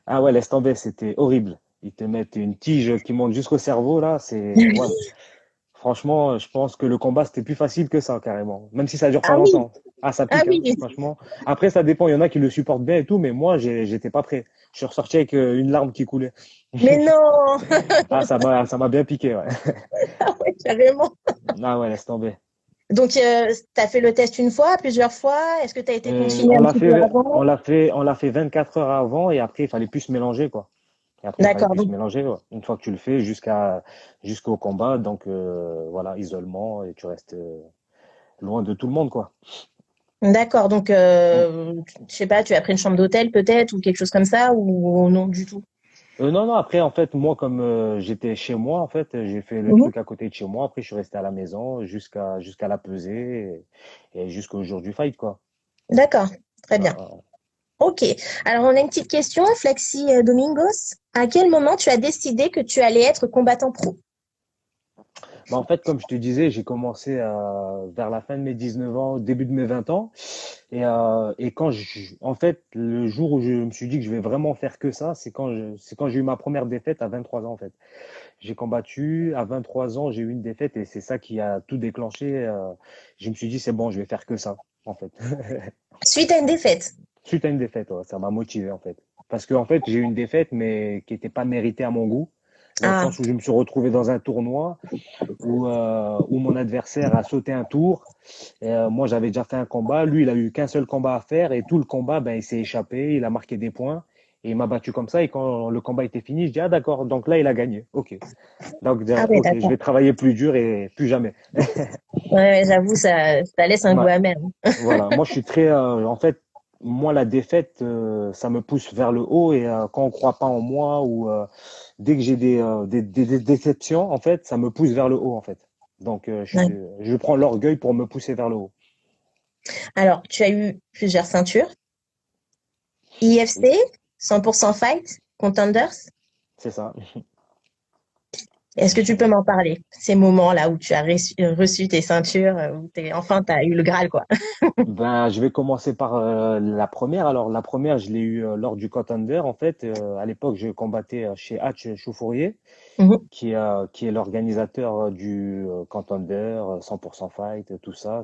Ah ouais, laisse tomber, c'était horrible. Ils te mettent une tige qui monte jusqu'au cerveau, là. Ouais. Franchement, je pense que le combat, c'était plus facile que ça, carrément. Même si ça dure Ah pas oui, longtemps. Ah, ça ah pique, oui. hein, franchement. Après, ça dépend. Il y en a qui le supportent bien et tout, mais moi, j'étais pas prêt. Je suis ressorti avec une larme qui coulait. Mais non, Ah, ça m'a bien piqué, ouais. ah ouais, carrément. Ah ouais, laisse tomber. Donc, tu as fait le test une fois, plusieurs fois? Est-ce que tu as été confiné On un l'a petit peu fait, avant? on l'a fait 24 heures avant et après, il fallait plus se mélanger, quoi. Et après, il fallait D'accord. plus se mélanger, ouais. Une fois que tu le fais jusqu'au combat, donc voilà, isolement et tu restes loin de tout le monde, quoi. D'accord, donc Mm. je sais pas, tu as pris une chambre d'hôtel peut-être ou quelque chose comme ça ou non du tout? Non, non, après, en fait, moi, comme j'étais chez moi, en fait, j'ai fait le Mhm. truc à côté de chez moi. Après, je suis resté à la maison jusqu'à la pesée et jusqu'au jour du fight, quoi. D'accord, très bien. Voilà. Ok. Alors on a une petite question, Flexi Domingos. À quel moment tu as décidé que tu allais être combattant pro? Bah, en fait, comme je te disais, j'ai commencé vers la fin de mes 19 ans, au début de mes 20 ans. Et en fait, le jour où je me suis dit que je vais vraiment faire que ça, c'est quand j'ai eu ma première défaite à 23 ans, en fait. J'ai combattu, à 23 ans, j'ai eu une défaite et c'est ça qui a tout déclenché. Je me suis dit, c'est bon, je vais faire que ça, en fait. Suite à une défaite. Suite à une défaite, ouais, ça m'a motivé, en fait. Parce que, en fait, j'ai eu une défaite, mais qui n'était pas méritée à mon goût, dans le Ah, sens où je me suis retrouvé dans un tournoi où mon adversaire a sauté un tour. Et, moi, j'avais déjà fait un combat. Lui, il a eu qu'un seul combat à faire et tout le combat, ben, il s'est échappé, il a marqué des points et il m'a battu comme ça. Et quand le combat était fini, je dis, ah, d'accord, donc là, il a gagné. OK. Donc, ah ouais, OK, je d'accord. vais travailler plus dur et plus jamais. Ouais, ouais, j'avoue, ça laisse un Ouais. goût amer. Voilà, moi je suis très, en fait, moi la défaite, ça me pousse vers le haut et quand on croit pas en moi ou dès que j'ai des déceptions, en fait, ça me pousse vers le haut, en fait. Donc, Ouais. je prends l'orgueil pour me pousser vers le haut. Alors, tu as eu plusieurs ceintures. IFC, 100% Fight, Contenders. C'est ça. Est-ce que tu peux m'en parler? Ces moments-là où tu as reçu tes ceintures, où enfin, tu as eu le Graal, quoi. Ben, je vais commencer par la première. Alors, la première, je l'ai eue lors du Contender. En fait, à l'époque, je combattais chez Hatch Chaufourier, Mhm. qui est l'organisateur du Contender, 100% Fight, tout ça.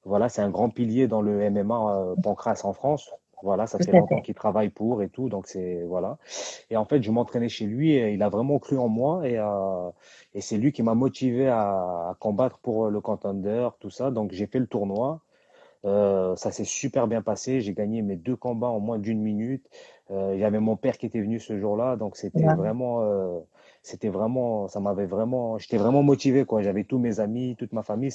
Voilà, c'est un grand pilier dans le MMA Pancras en France. Voilà, ça fait Tout à longtemps fait. qu'il travaille pour et tout, donc c'est voilà. Et en fait, je m'entraînais chez lui et il a vraiment cru en moi et c'est lui qui m'a motivé à combattre pour le Contender, tout ça. Donc j'ai fait le tournoi. Ça s'est super bien passé. J'ai gagné mes deux combats en moins d'une minute. Il y avait mon père qui était venu ce jour-là, donc Wow. c'était vraiment, ça m'avait vraiment, j'étais vraiment motivé quoi. J'avais tous mes amis, toute ma famille.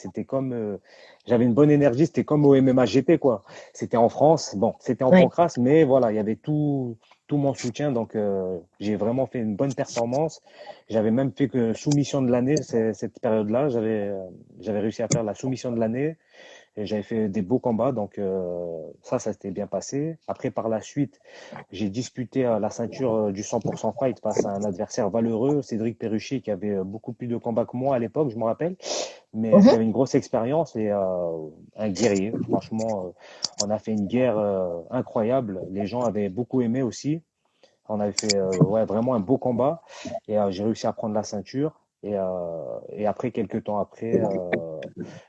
J'avais une bonne énergie. C'était comme au MMA GP quoi. C'était en France. Bon, c'était en Ouais. Pancrace, mais voilà, il y avait tout mon soutien. Donc j'ai vraiment fait une bonne performance. J'avais même fait que soumission de l'année cette période-là. J'avais réussi à faire la soumission de l'année. Et j'avais fait des beaux combats, donc ça s'était bien passé. Après, par la suite, j'ai disputé la ceinture du 100% fight face à un adversaire valeureux, Cédric Perruchet, qui avait beaucoup plus de combats que moi à l'époque, je me rappelle, mais qui Mhm. avait une grosse expérience et un guerrier. Franchement, on a fait une guerre incroyable. Les gens avaient beaucoup aimé aussi. On avait fait ouais, vraiment un beau combat et j'ai réussi à prendre la ceinture. Et après, quelques temps après,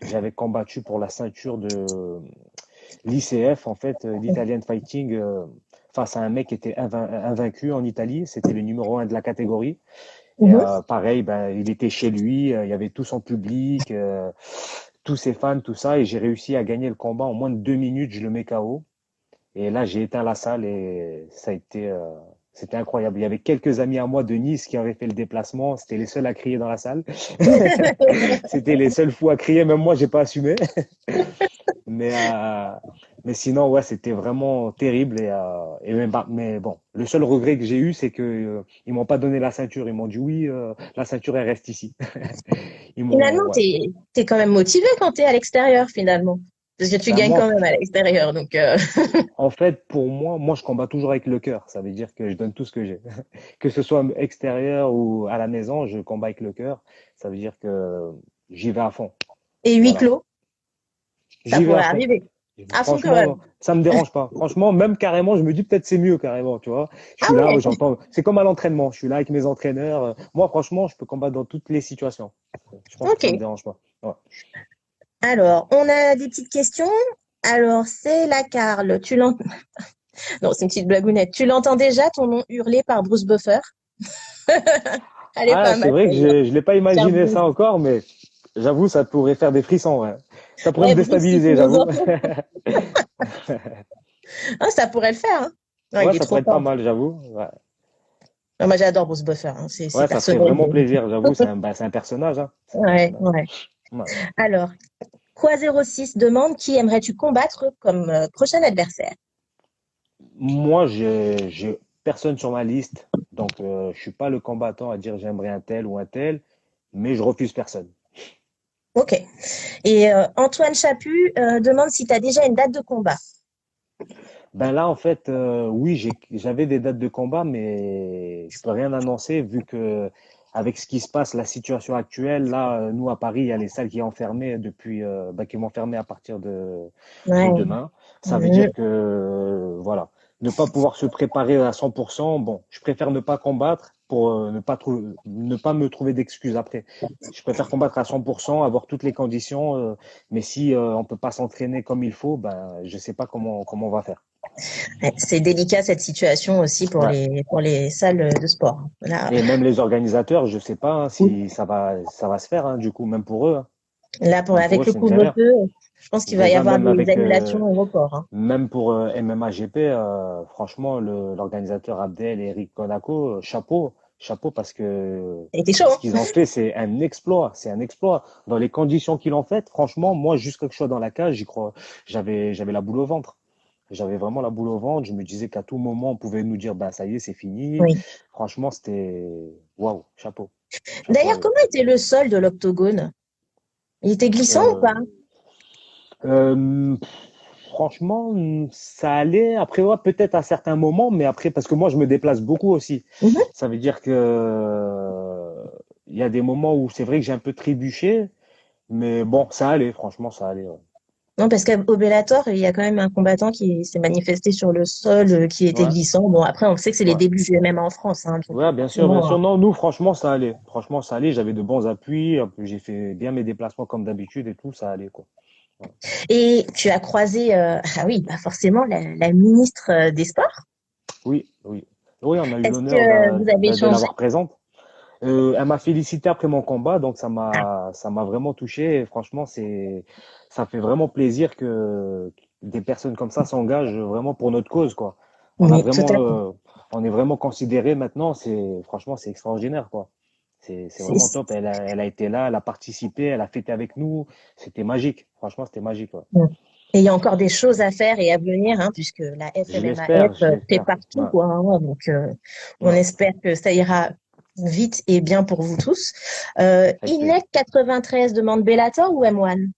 j'avais combattu pour la ceinture de l'ICF, en fait, l'Italian Fighting, face à un mec qui était invaincu en Italie. C'était le numéro un de la catégorie. Et Mhm. pareil, ben, il était chez lui, il y avait tout son public, tous ses fans, tout ça. Et j'ai réussi à gagner le combat en moins de 2 minutes. Je le mets KO. Et là, j'ai éteint la salle et c'était incroyable. Il y avait quelques amis à moi de Nice qui avaient fait le déplacement. C'était les seuls à crier dans la salle. C'était les seuls fous à crier. Même moi, j'ai pas assumé. Mais, euh, mais sinon, ouais, c'était vraiment terrible. Mais bon, le seul regret que j'ai eu, c'est que ils m'ont pas donné la ceinture. Ils m'ont dit oui, la ceinture, elle reste ici. Finalement, Ouais. t'es quand même motivé quand t'es à l'extérieur, finalement. Parce que tu Ben gagnes moi, quand même à l'extérieur. Donc, en fait, pour moi, je combats toujours avec le cœur. Ça veut dire que je donne tout ce que j'ai. Que ce soit extérieur ou à la maison, je combats avec le cœur. Ça veut dire que j'y vais à fond. et huis Voilà. clos, ça J'y vais pourrait à fond. arriver. À fond quand Franchement, même. ça me dérange pas. Franchement, même carrément, je me dis peut-être c'est mieux carrément, tu vois. Je Ah suis là, ouais. j'entends. C'est comme à l'entraînement. Je suis là avec mes entraîneurs. Moi, franchement, je peux combattre dans toutes les situations. Je pense que Ok. ça me dérange pas. Ouais. Alors, on a des petites questions. Alors, c'est la Carl. Tu l'entends? Non, c'est une petite blagounette. Tu l'entends déjà, ton nom hurlé par Bruce Buffer? Elle est Ah, pas c'est mal, vrai que celle-là. je l'ai pas Cher imaginé Bruce. ça encore, mais j'avoue, ça pourrait faire des frissons. Ouais. Ça pourrait me Ouais, Bruce, si tu déstabiliser, nous j'avoue. entends. Ah, ça pourrait le faire, hein. Non, Ouais, il est ça trop pourrait être pas fort. mal, j'avoue. Ouais. Non, moi, j'adore Bruce Buffer, hein. C'est Ouais, ça ferait personnel. vraiment plaisir, j'avoue. C'est un personnage, hein. C'est un Ouais, personnage. ouais. Ouais. Alors, Quoi06 demande qui aimerais-tu combattre comme prochain adversaire? Moi, j'ai personne sur ma liste, donc je suis pas le combattant à dire j'aimerais un tel ou un tel, mais je refuse personne. Ok. Et Antoine Chaput demande si tu as déjà une date de combat. Ben là, en fait, oui, j'avais des dates de combat, mais je peux rien annoncer vu que avec ce qui se passe, la situation actuelle, là, nous à Paris, il y a les salles qui sont fermées qui vont fermer à partir de Ouais. demain. Ça veut Mhm. dire que, voilà, ne pas pouvoir se préparer à 100%, bon, je préfère ne pas combattre pour ne pas me trouver d'excuses après. Je préfère combattre à 100%, avoir toutes les conditions, mais si on peut pas s'entraîner comme il faut, ben, je sais pas comment on va faire. Ouais, c'est délicat cette situation aussi Ouais. pour les salles de sport. Là, Et même les organisateurs, je sais pas hein, si ça va se faire, hein, du coup, même pour eux. là Même pour eux, avec le c'est une galère. couvre-feu, je pense qu'il va y Déjà, avoir des annulations au report, hein. même pour MMA GP, franchement, l'organisateur Abdel et Eric Konaco, chapeau parce que Ça a été chaud, ce hein. qu'ils ont fait, c'est un exploit. C'est un exploit. Dans les conditions qu'ils l'ont fait, franchement, moi, jusqu'à que je sois dans la cage, j'y crois, j'avais la boule au ventre. J'avais vraiment la boule au ventre. Je me disais qu'à tout moment, on pouvait nous dire, bah, ça y est, c'est fini. Oui. Franchement, c'était waouh, chapeau, chapeau à D'ailleurs, eux. comment était le sol de l'octogone? Il était glissant ou pas? Euh, euh, Franchement, ça allait. Après, ouais, peut-être à certains moments, mais après, parce que moi, je me déplace beaucoup aussi. Mhm. Ça veut dire que il y a des moments où c'est vrai que j'ai un peu trébuché, mais bon, ça allait. Franchement, ça allait. Ouais. Non, parce qu'au Bellator, il y a quand même un combattant qui s'est manifesté sur le sol, qui était Ouais, glissant. Bon, après, on sait que c'est les ouais. débuts du MMA en France, hein, donc Ouais, bien sûr, bien forcément. sûr. Non, nous, franchement, ça allait. Franchement, ça allait. J'avais de bons appuis. J'ai fait bien mes déplacements comme d'habitude et tout. Ça allait, quoi. Ouais. Et tu as croisé, ah oui, bah forcément, la ministre des Sports. Oui, oui. Oui, on a eu Est-ce l'honneur que vous avez de échangé? l'avoir présente. Elle m'a félicité après mon combat, donc Ah, ça m'a vraiment touché. Et franchement, ça fait vraiment plaisir que des personnes comme ça s'engagent vraiment pour notre cause, quoi. On a oui, tout vraiment, à fait. on est vraiment considéré maintenant. Franchement, c'est extraordinaire, quoi. C'est vraiment C'est- top. Elle a été là, elle a participé, elle a fêté avec nous. C'était magique. Franchement, c'était magique, ouais. bon. Et il y a encore des choses à faire et à venir, hein, puisque la FMMAF Je fait l'espère. partout, Ouais, quoi, hein. Donc, on ouais, espère que ça ira vite et bien pour vous tous. avec plaisir. INEC 93 demande Bellator ou M1?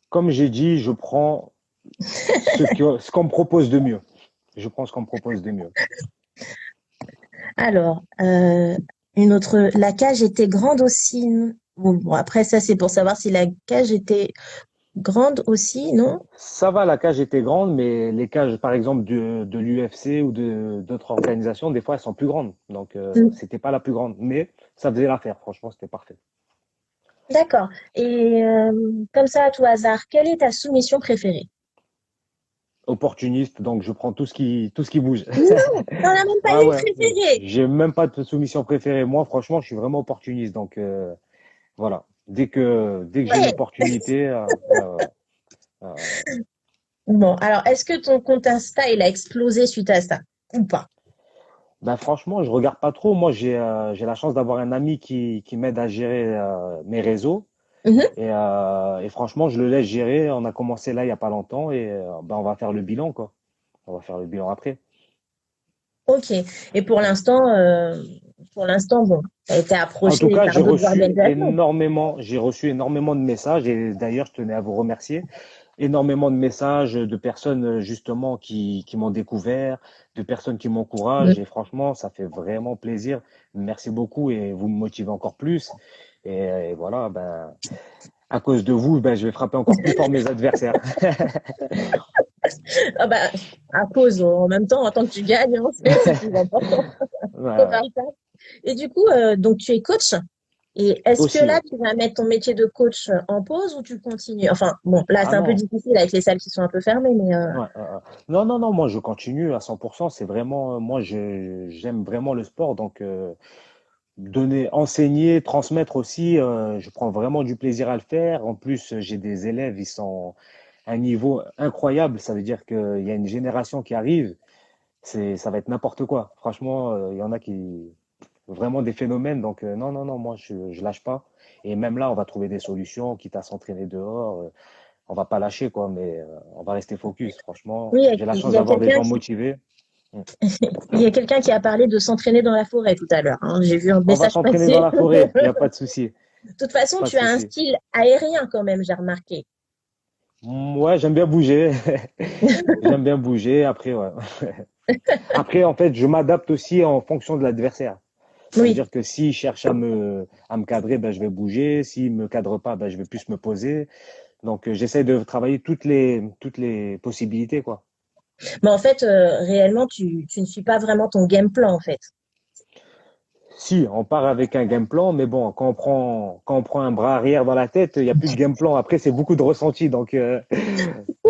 Comme j'ai dit, je prends ce qu'on me propose de mieux. Je prends ce qu'on me propose de mieux. Alors, une autre, la cage était grande aussi. Bon, après, ça, c'est pour savoir si la cage était grande aussi, non? Ça va, la cage était grande, mais les cages, par exemple, de l'UFC ou de d'autres organisations, des fois, elles sont plus grandes. Donc, Mm. c'était pas la plus grande, mais ça faisait l'affaire. Franchement, c'était parfait. D'accord. Et comme ça, à tout hasard, quelle est ta soumission préférée? Opportuniste, donc je prends tout ce qui bouge. Non, t'en as même pas Ah une ouais, préférée. j'ai même pas de soumission préférée. Moi, franchement, je suis vraiment opportuniste. Donc, voilà. Dès que j'ai une Ouais. opportunité, euh, Bon, alors, est-ce que ton compte Insta, il a explosé suite à ça ou pas? ben franchement, je regarde pas trop. Moi, j'ai la chance d'avoir un ami qui m'aide à gérer mes réseaux. Mhm. Et franchement, je le laisse gérer. On a commencé là il y a pas longtemps et ben, on va faire le bilan, quoi. On va faire le bilan après. Ok. Et pour l'instant, bon, tu as été En tout approché cas, par d'autres organisations. j'ai reçu énormément de messages et d'ailleurs, je tenais à vous remercier. Énormément de messages de personnes justement qui m'ont découvert, de personnes qui m'encouragent et franchement, ça fait vraiment plaisir. Merci beaucoup et vous me motivez encore plus. Et voilà, ben, à cause de vous, ben, je vais frapper encore plus fort mes adversaires. Ah bah, à cause, en même temps, en tant que tu gagnes, hein, c'est plus important. Faut Ouais. faire ça. Et du coup, donc tu es coach. Et est-ce que Aussi, là, ouais. tu vas mettre ton métier de coach en pause ou tu continues? Enfin, bon, là, Ah c'est un peu non. difficile avec les salles qui sont un peu fermées, mais Non, non, non, moi je continue à 100%. C'est vraiment, moi j'aime vraiment le sport. Donc, donner, enseigner, transmettre aussi, je prends vraiment du plaisir à le faire. En plus, j'ai des élèves, ils sont à un niveau incroyable. Ça veut dire qu'il y a une génération qui arrive. Ça va être n'importe quoi. Franchement, il y en a qui, vraiment des phénomènes. Donc, non, non, non, moi je lâche pas. Et même là, on va trouver des solutions, quitte à s'entraîner dehors. On va pas lâcher, quoi, mais on va rester focus. Franchement, oui, j'ai la il chance y a d'avoir des quelqu'un gens qui, motivés. Mm. il y a quelqu'un qui a parlé de s'entraîner dans la forêt tout à l'heure, hein. J'ai vu un On va message s'entraîner dans passer. la forêt, il n'y a pas de souci, De toute façon, pas de tu as un souci. style aérien quand même, j'ai remarqué. Ouais, j'aime bien bouger. J'aime bien bouger. Après, ouais. Après, en fait, je m'adapte aussi en fonction de l'adversaire. Ça veut Oui. dire que s'il cherche à me cadrer, ben, je vais bouger. S'il me cadre pas, ben, je vais plus me poser. Donc, j'essaie de travailler toutes les possibilités, quoi. Mais en fait, réellement, tu ne suis pas vraiment ton game plan, en fait. Si, on part avec un game plan, mais bon, quand on prend un bras arrière dans la tête, il n'y a plus de game plan. Après, c'est beaucoup de ressenti. Donc,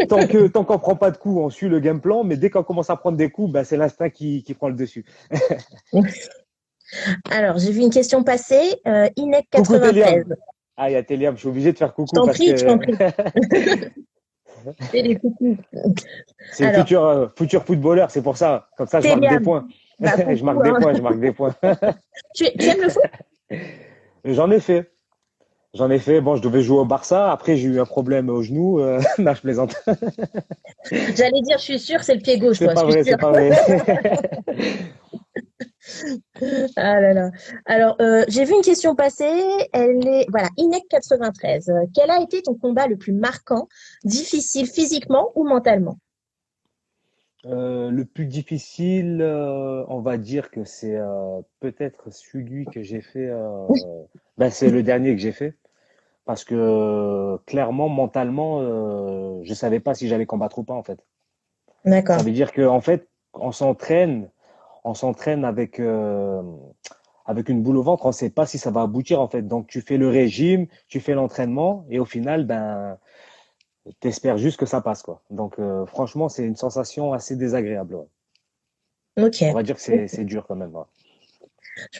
tant qu'on prend pas de coups, on suit le game plan, mais dès qu'on commence à prendre des coups, bah, c'est l'instinct qui prend le dessus. Alors, j'ai vu une question passer. INEC Coucou 93. Téliam. Ah, il y a Téliam, je suis obligé de faire Je coucou t'en parce prie, je t'en que prie. C'est les coucous. c'est le Alors, futur footballeur, c'est pour ça. Comme ça, je marque des Téliam, points. bah Je marque coucou, des hein. points, je marque des points. Tu aimes le foot? J'en ai fait. J'en ai fait. Bon, je devais jouer au Barça. Après, j'ai eu un problème au genou. Non, je plaisante. J'allais dire, je suis sûre, c'est le pied gauche, C'est toi, je pas suis vrai, sûre. c'est pas vrai. Ah là là. Alors, j'ai vu une question passer. Elle est, voilà, Inec93. Quel a été ton combat le plus marquant, difficile physiquement ou mentalement? Le plus difficile, on va dire que c'est peut-être celui que j'ai fait. Ben, c'est le dernier que j'ai fait. Parce que clairement, mentalement, je savais pas si j'allais combattre ou pas en fait. Ça D'accord. veut dire qu'en fait, on s'entraîne avec une boule au ventre, on sait pas si ça va aboutir en fait. Donc tu fais le régime, tu fais l'entraînement et au final, ben, t'espères juste que ça passe quoi. Donc franchement, c'est une sensation assez désagréable. Ouais. On Ok. va dire que c'est dur quand même. Ouais.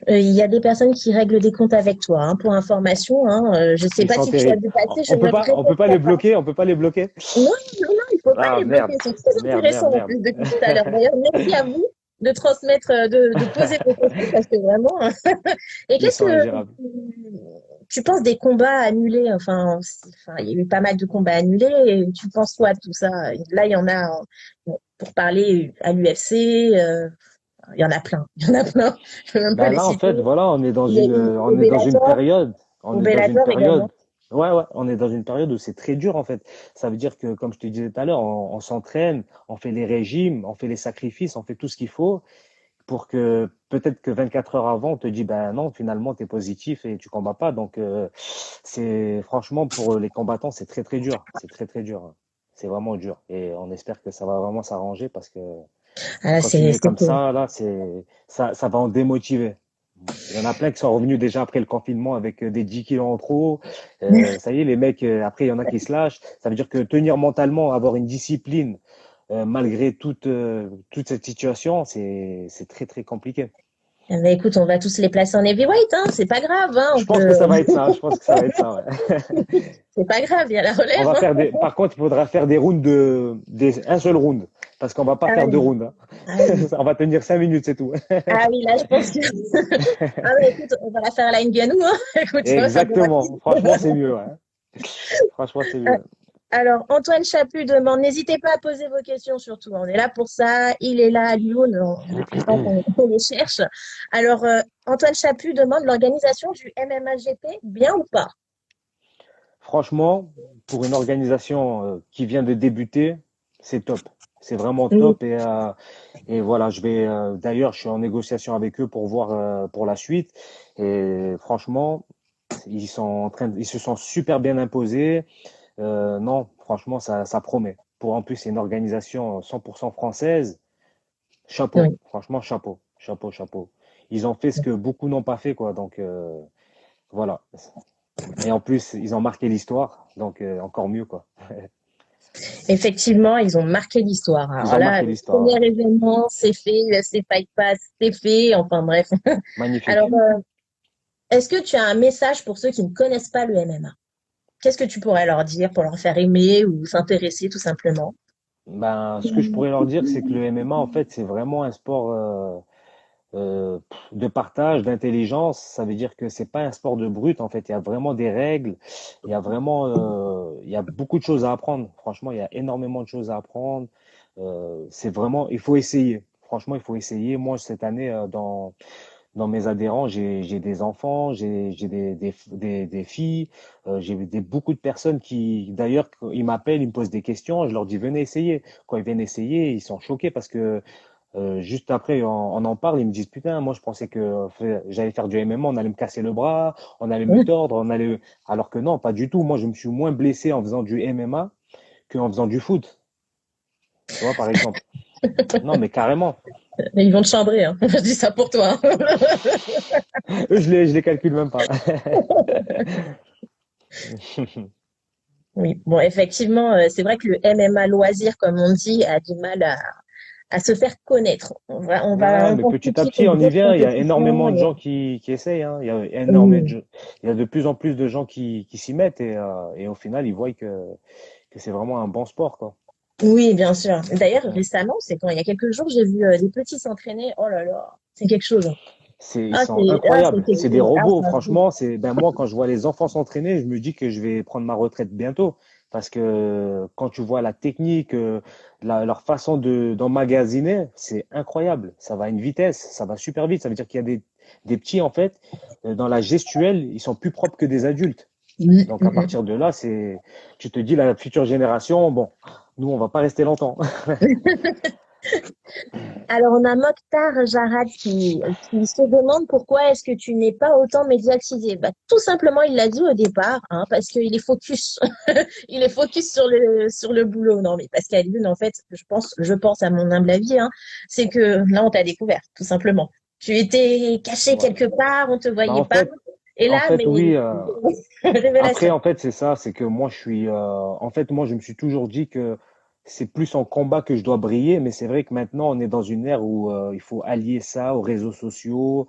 Il y a des personnes qui règlent des comptes avec toi, hein, pour information. Hein. Je ne sais Ils pas sont si tu as terribles. vu passer, je ne le On peut pas répéterai les pas. bloquer, on peut pas les bloquer. Non, non, non, il ne faut pas Ah les bloquer. merde, Ils sont très merde, merde, intéressants en merde. plus depuis tout à l'heure. D'ailleurs, merci à vous de transmettre, de poser vos questions parce que vraiment. Et Ils qu'est-ce sont que ingérables. tu penses des combats annulés? Enfin, il y a eu pas mal de combats annulés. Et tu penses quoi de tout ça? Là, il y en a, bon, pour parler à l'UFC, il y en a plein. Il y en a plein. Je ne peux même pas Ben les là, en citer. fait, voilà, Il y a eu on est dans une période, on au est dans une Bellator également. période, ouais, on est dans une période où c'est très dur, en fait. Ça veut dire que, comme je te disais tout à l'heure, on s'entraîne, on fait les régimes, on fait les sacrifices, on fait tout ce qu'il faut pour que, peut-être que 24 heures avant, on te dit, ben non, finalement, tu es positif et tu combats pas. Donc, c'est, franchement, pour les combattants, c'est très, très dur. C'est très, très dur. C'est vraiment dur. Et on espère que ça va vraiment s'arranger parce que Ah, continuer c'est comme ça, là, ça va en démotiver. Il y en a plein qui sont revenus déjà après le confinement avec des 10 kilos en trop. Ça y est, les mecs, après, il y en a qui se lâchent. Ça veut dire que tenir mentalement, avoir une discipline, malgré toute cette situation, c'est très, très compliqué. Ah bah écoute, on va tous les placer en heavyweight, hein, c'est pas grave, hein, Je on pense peut, que ça va être ça. Je pense que ça va être ça, ouais. c'est pas grave, il y a la On relève, va hein. faire par contre, il faudra faire des rounds un seul round. Parce qu'on va pas Ah faire deux oui, rounds. ah oui, On va tenir 5 minutes, c'est tout. ah oui, là je pense que, ah bah écoute, on va la faire à la Ngannou, hein, écoute, ça va faire des Exactement. rapides. Franchement, c'est mieux, ouais. Franchement, c'est mieux. Alors, Antoine Chaput demande, n'hésitez pas à poser vos questions surtout, on est là pour ça, il est là à Lyon, depuis le temps qu'on les cherche. Alors, Antoine Chaput demande l'organisation du MMAGP, bien ou pas? Franchement, pour une organisation qui vient de débuter, c'est top. C'est vraiment Oui, top et voilà, d'ailleurs, je suis en négociation avec eux pour voir pour la suite et franchement, ils se sont super bien imposés. Non, franchement, ça promet. Pour en plus, c'est une organisation 100% française. Chapeau, oui. franchement, chapeau, chapeau, chapeau. Ils ont fait ce que beaucoup n'ont pas fait, quoi. Donc voilà. Et en plus, ils ont marqué l'histoire, donc encore mieux, quoi. Effectivement, ils ont marqué l'histoire. Ils Alors ont là, marqué le l'histoire, ouais. premier événement, c'est fait, c'est Fight Pass, c'est fait, enfin bref. Alors, Magnifique. est-ce que tu as un message pour ceux qui ne connaissent pas le MMA? Qu'est-ce que tu pourrais leur dire pour leur faire aimer ou s'intéresser tout simplement? Ben, ce que je pourrais leur dire, c'est que le MMA, en fait, c'est vraiment un sport de partage, d'intelligence. Ça veut dire que c'est pas un sport de brut. En fait, il y a vraiment des règles. Il y a beaucoup de choses à apprendre. Franchement, il y a énormément de choses à apprendre. C'est vraiment, il faut essayer. Franchement, il faut essayer. Moi, cette année, dans mes adhérents, j'ai des enfants, j'ai des filles, beaucoup de personnes qui, d'ailleurs, quand ils m'appellent, ils me posent des questions, je leur dis venez essayer. Quand ils viennent essayer, ils sont choqués parce que juste après, on en parle, ils me disent putain, moi je pensais que j'allais faire du MMA, on allait me casser le bras, on allait me tordre, alors que non, pas du tout. Moi, je me suis moins blessé en faisant du MMA qu'en faisant du foot, tu vois, par exemple. Non, mais carrément. Mais ils vont te chambrer, hein. Je dis ça pour toi. Eux, je les calcule même pas. Oui, bon, effectivement, c'est vrai que le MMA loisir, comme on dit, a du mal à se faire connaître. Ouais, On mais pense tout de petit à suite petit, aux on y grosses vient. Il y a compétitions. énormément de gens qui essayent, hein. Oui, Il y a de plus en plus de gens qui s'y mettent et au final, ils voient que c'est vraiment un bon sport, quoi. oui, bien sûr. D'ailleurs, Mm. récemment, c'est quand il y a quelques jours, j'ai vu des petits s'entraîner. Oh là là, c'est quelque chose, hein. Ils sont C'est incroyables. quelque C'est des chose. robots. Franchement, moi, quand je vois les enfants s'entraîner, je me dis que je vais prendre ma retraite bientôt. Parce que quand tu vois la technique, leur façon d'emmagasiner, c'est incroyable. Ça va à une vitesse, ça va super vite. Ça veut dire qu'il y a des petits, en fait, dans la gestuelle, ils sont plus propres que des adultes. Donc, à partir de là, tu te dis, la future génération, bon, nous, on va pas rester longtemps. Alors, on a Mokhtar Jarad qui se demande pourquoi est-ce que tu n'es pas autant médiatisé. Bah, tout simplement, il l'a dit au départ, hein, parce qu'il est focus. Il est focus sur le boulot. Non, mais parce qu'à Lyon, en fait, je pense à mon humble avis, hein, c'est que là, on t'a découvert, tout simplement. Tu étais caché Ouais. quelque part, on te Bah, voyait pas. Et en là, fait, mais oui. Après, révélation. en fait, c'est ça, c'est que moi, en fait, moi, je me suis toujours dit que c'est plus en combat que je dois briller, mais c'est vrai que maintenant, on est dans une ère où il faut allier ça aux réseaux sociaux,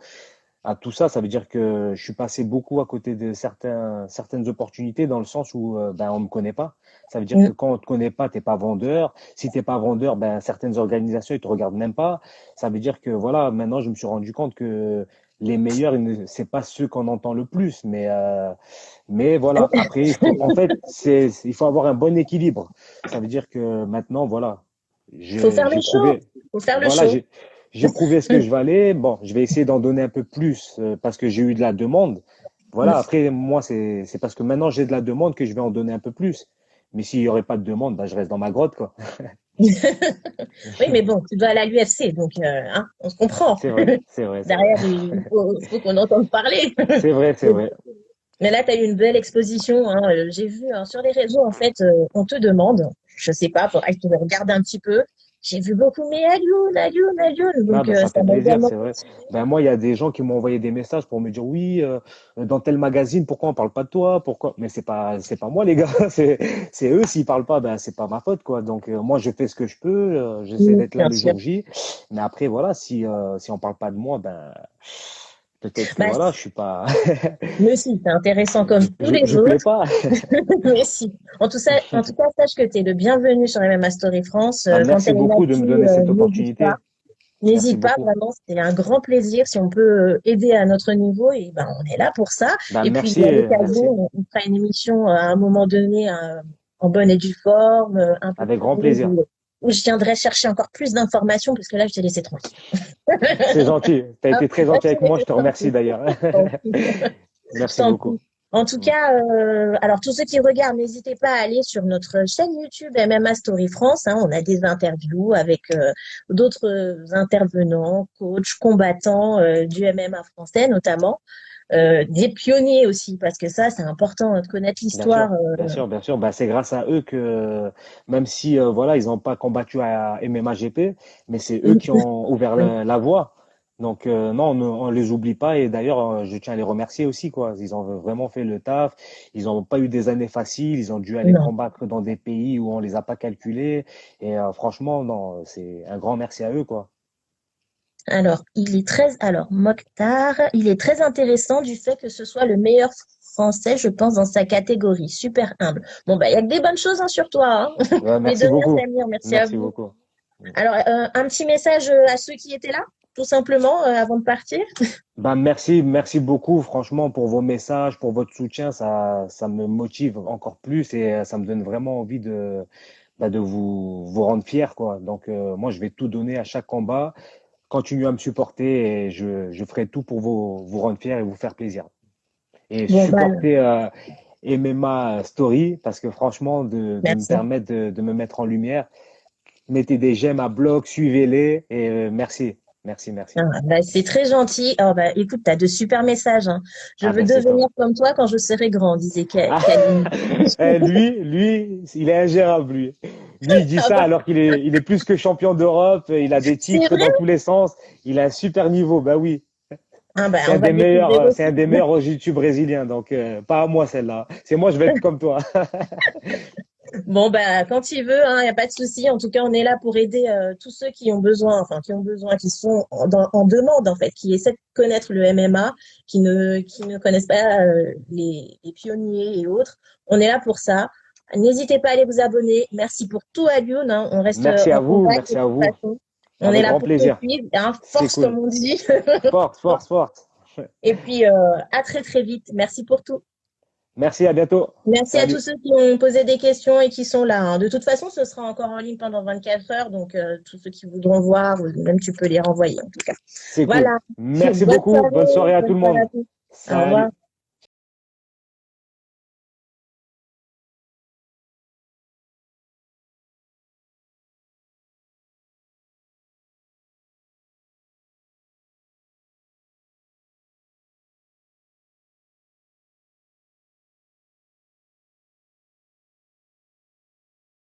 à tout ça. Ça veut dire que je suis passé beaucoup à côté de certaines opportunités dans le sens où ben, on me connaît pas. Ça veut dire que Mm. quand on te connaît pas, t'es pas vendeur. Si t'es pas vendeur, ben, certaines organisations, ils te regardent même pas. Ça veut dire que voilà, maintenant, je me suis rendu compte que les meilleurs, c'est pas ceux qu'on entend le plus, mais voilà, après, en fait, il faut avoir un bon équilibre. Ça veut dire que maintenant, voilà, Faut faire le j'ai show. prouvé, Faut faire le voilà, show. j'ai prouvé ce que je valais. Bon, je vais essayer d'en donner un peu plus parce que j'ai eu de la demande. Voilà, après, moi, c'est parce que maintenant j'ai de la demande que je vais en donner un peu plus. Mais s'il y aurait pas de demande, bah, je reste dans ma grotte, quoi. Oui, mais bon, tu dois aller à l'UFC, donc hein, on se comprend. C'est vrai, c'est vrai, c'est vrai. Derrière, il faut qu'on entende parler. C'est vrai, c'est vrai. Mais là, tu as eu une belle exposition, hein. J'ai vu hein, sur les réseaux, en fait, on te demande, je sais pas, faudrait que tu regardes un petit peu. J'ai vu beaucoup, mais Alioune, Alioune, Alioune. Ah Donc, bah, ça ça fait m'a plaisir, également c'est vrai. motivé. Ben moi, il y a des gens qui m'ont envoyé des messages pour me dire oui, dans tel magazine, pourquoi on parle pas de toi? Pourquoi? Mais c'est pas moi les gars, c'est eux s'ils parlent pas, ben c'est pas ma faute quoi. Donc moi je fais ce que je peux, j'essaie d'être là Bien le sûr. jour J. Mais après voilà, si on parle pas de moi, ben peut-être que Bah, voilà, je suis pas, mais si, c'est intéressant comme tous les je plais autres. pas. Mais si. En tout cas, sache que tu es le bienvenu sur MMA Story France. Bah Quand tu merci as une beaucoup de actu, me donner cette n'hésite pas. opportunité. Merci N'hésite pas, beaucoup. vraiment, c'est un grand plaisir si on peut aider à notre niveau et ben on est là pour ça. Ben Et puis merci, à l'occasion, merci, on fera une émission à un moment donné en bonne et due forme, un peu avec grand plus plaisir. où je viendrai chercher encore plus d'informations parce que là je t'ai laissé tranquille. C'est gentil. Tu as Hein, été très là, gentil tu avec m'as moi, je laissé te remercie tranquille. d'ailleurs. Je t'en prie. Je Merci t'en beaucoup. prie. En tout cas, alors tous ceux qui regardent, n'hésitez pas à aller sur notre chaîne YouTube MMA Story France, hein. On a des interviews avec d'autres intervenants, coachs, combattants du MMA français notamment, des pionniers aussi, parce que ça, c'est important hein, de connaître Bien l'histoire. sûr, bien sûr, bien sûr. Bah, c'est grâce à eux que, même si voilà, ils n'ont pas combattu à MMA GP, mais c'est eux qui ont ouvert la voie. Donc non, on les oublie pas. Et d'ailleurs, je tiens à les remercier aussi, quoi. Ils ont vraiment fait le taf. Ils n'ont pas eu des années faciles. Ils ont dû aller Non. combattre dans des pays où on les a pas calculés. Et franchement, non, c'est un grand merci à eux, quoi. Alors, Mokhtar, il est très intéressant du fait que ce soit le meilleur français, je pense, dans sa catégorie. Super humble. Bon, bah, il y a que des bonnes choses hein, sur toi. Hein. Ouais, Mais de merci rien, beaucoup. Samir, merci à Merci vous. beaucoup. Alors, un petit message à ceux qui étaient là, tout simplement, avant de partir. Ben merci, merci beaucoup, franchement, pour vos messages, pour votre soutien. Ça me motive encore plus et ça me donne vraiment envie de vous rendre fier, quoi. Donc, moi, je vais tout donner à chaque combat. Continuez à me supporter et je ferai tout pour vous rendre fier et vous faire plaisir. Et Bon, bah, supporter MMA Story parce que franchement, de me merci. permettre de me mettre en lumière, mettez des j'aime à bloc, suivez-les et merci, merci, merci. Ah, bah, c'est très gentil. Oh, bah, écoute, tu as de super messages. Hein. Je Ah veux ben c'est top. devenir comme toi quand je serai grand, disait Ah, Kaline. il est ingérable, lui. Lui, il dit Ah ça bah, alors il est plus que champion d'Europe, il a des c'est titres vrai? dans tous les sens, il a un super niveau. Bah oui, Ah, bah, on va le découvrir c'est aussi. un des meilleurs au jiu-jitsu brésilien, donc pas à moi celle-là. C'est moi, je vais être comme toi. Bon, bah, quand il veut, il n'y a pas de souci. En tout cas, on est là pour aider tous ceux qui ont besoin, enfin, qui sont en demande, en fait, qui essaient de connaître le MMA, qui ne connaissent pas les pionniers et autres. On est là pour ça. N'hésitez pas à aller vous abonner. Merci pour tout, Alioune. Hein. On reste Merci en à vous, contact de merci à toute vous. façon. On est Avec là grand pour te plaisir. suivre, hein, C'est force cool. comme on dit. Force, force, force. Et puis, à très très vite. Merci pour tout. Merci, à bientôt. Merci à tous Salut. ceux qui ont posé des questions et qui sont là, hein. De toute façon, ce sera encore en ligne pendant 24 heures, donc tous ceux qui voudront voir, même tu peux les renvoyer en tout cas. C'est cool. Voilà. Merci beaucoup. Bonne soirée à tout Bonne le soirée monde. à tous. Au revoir. Salut.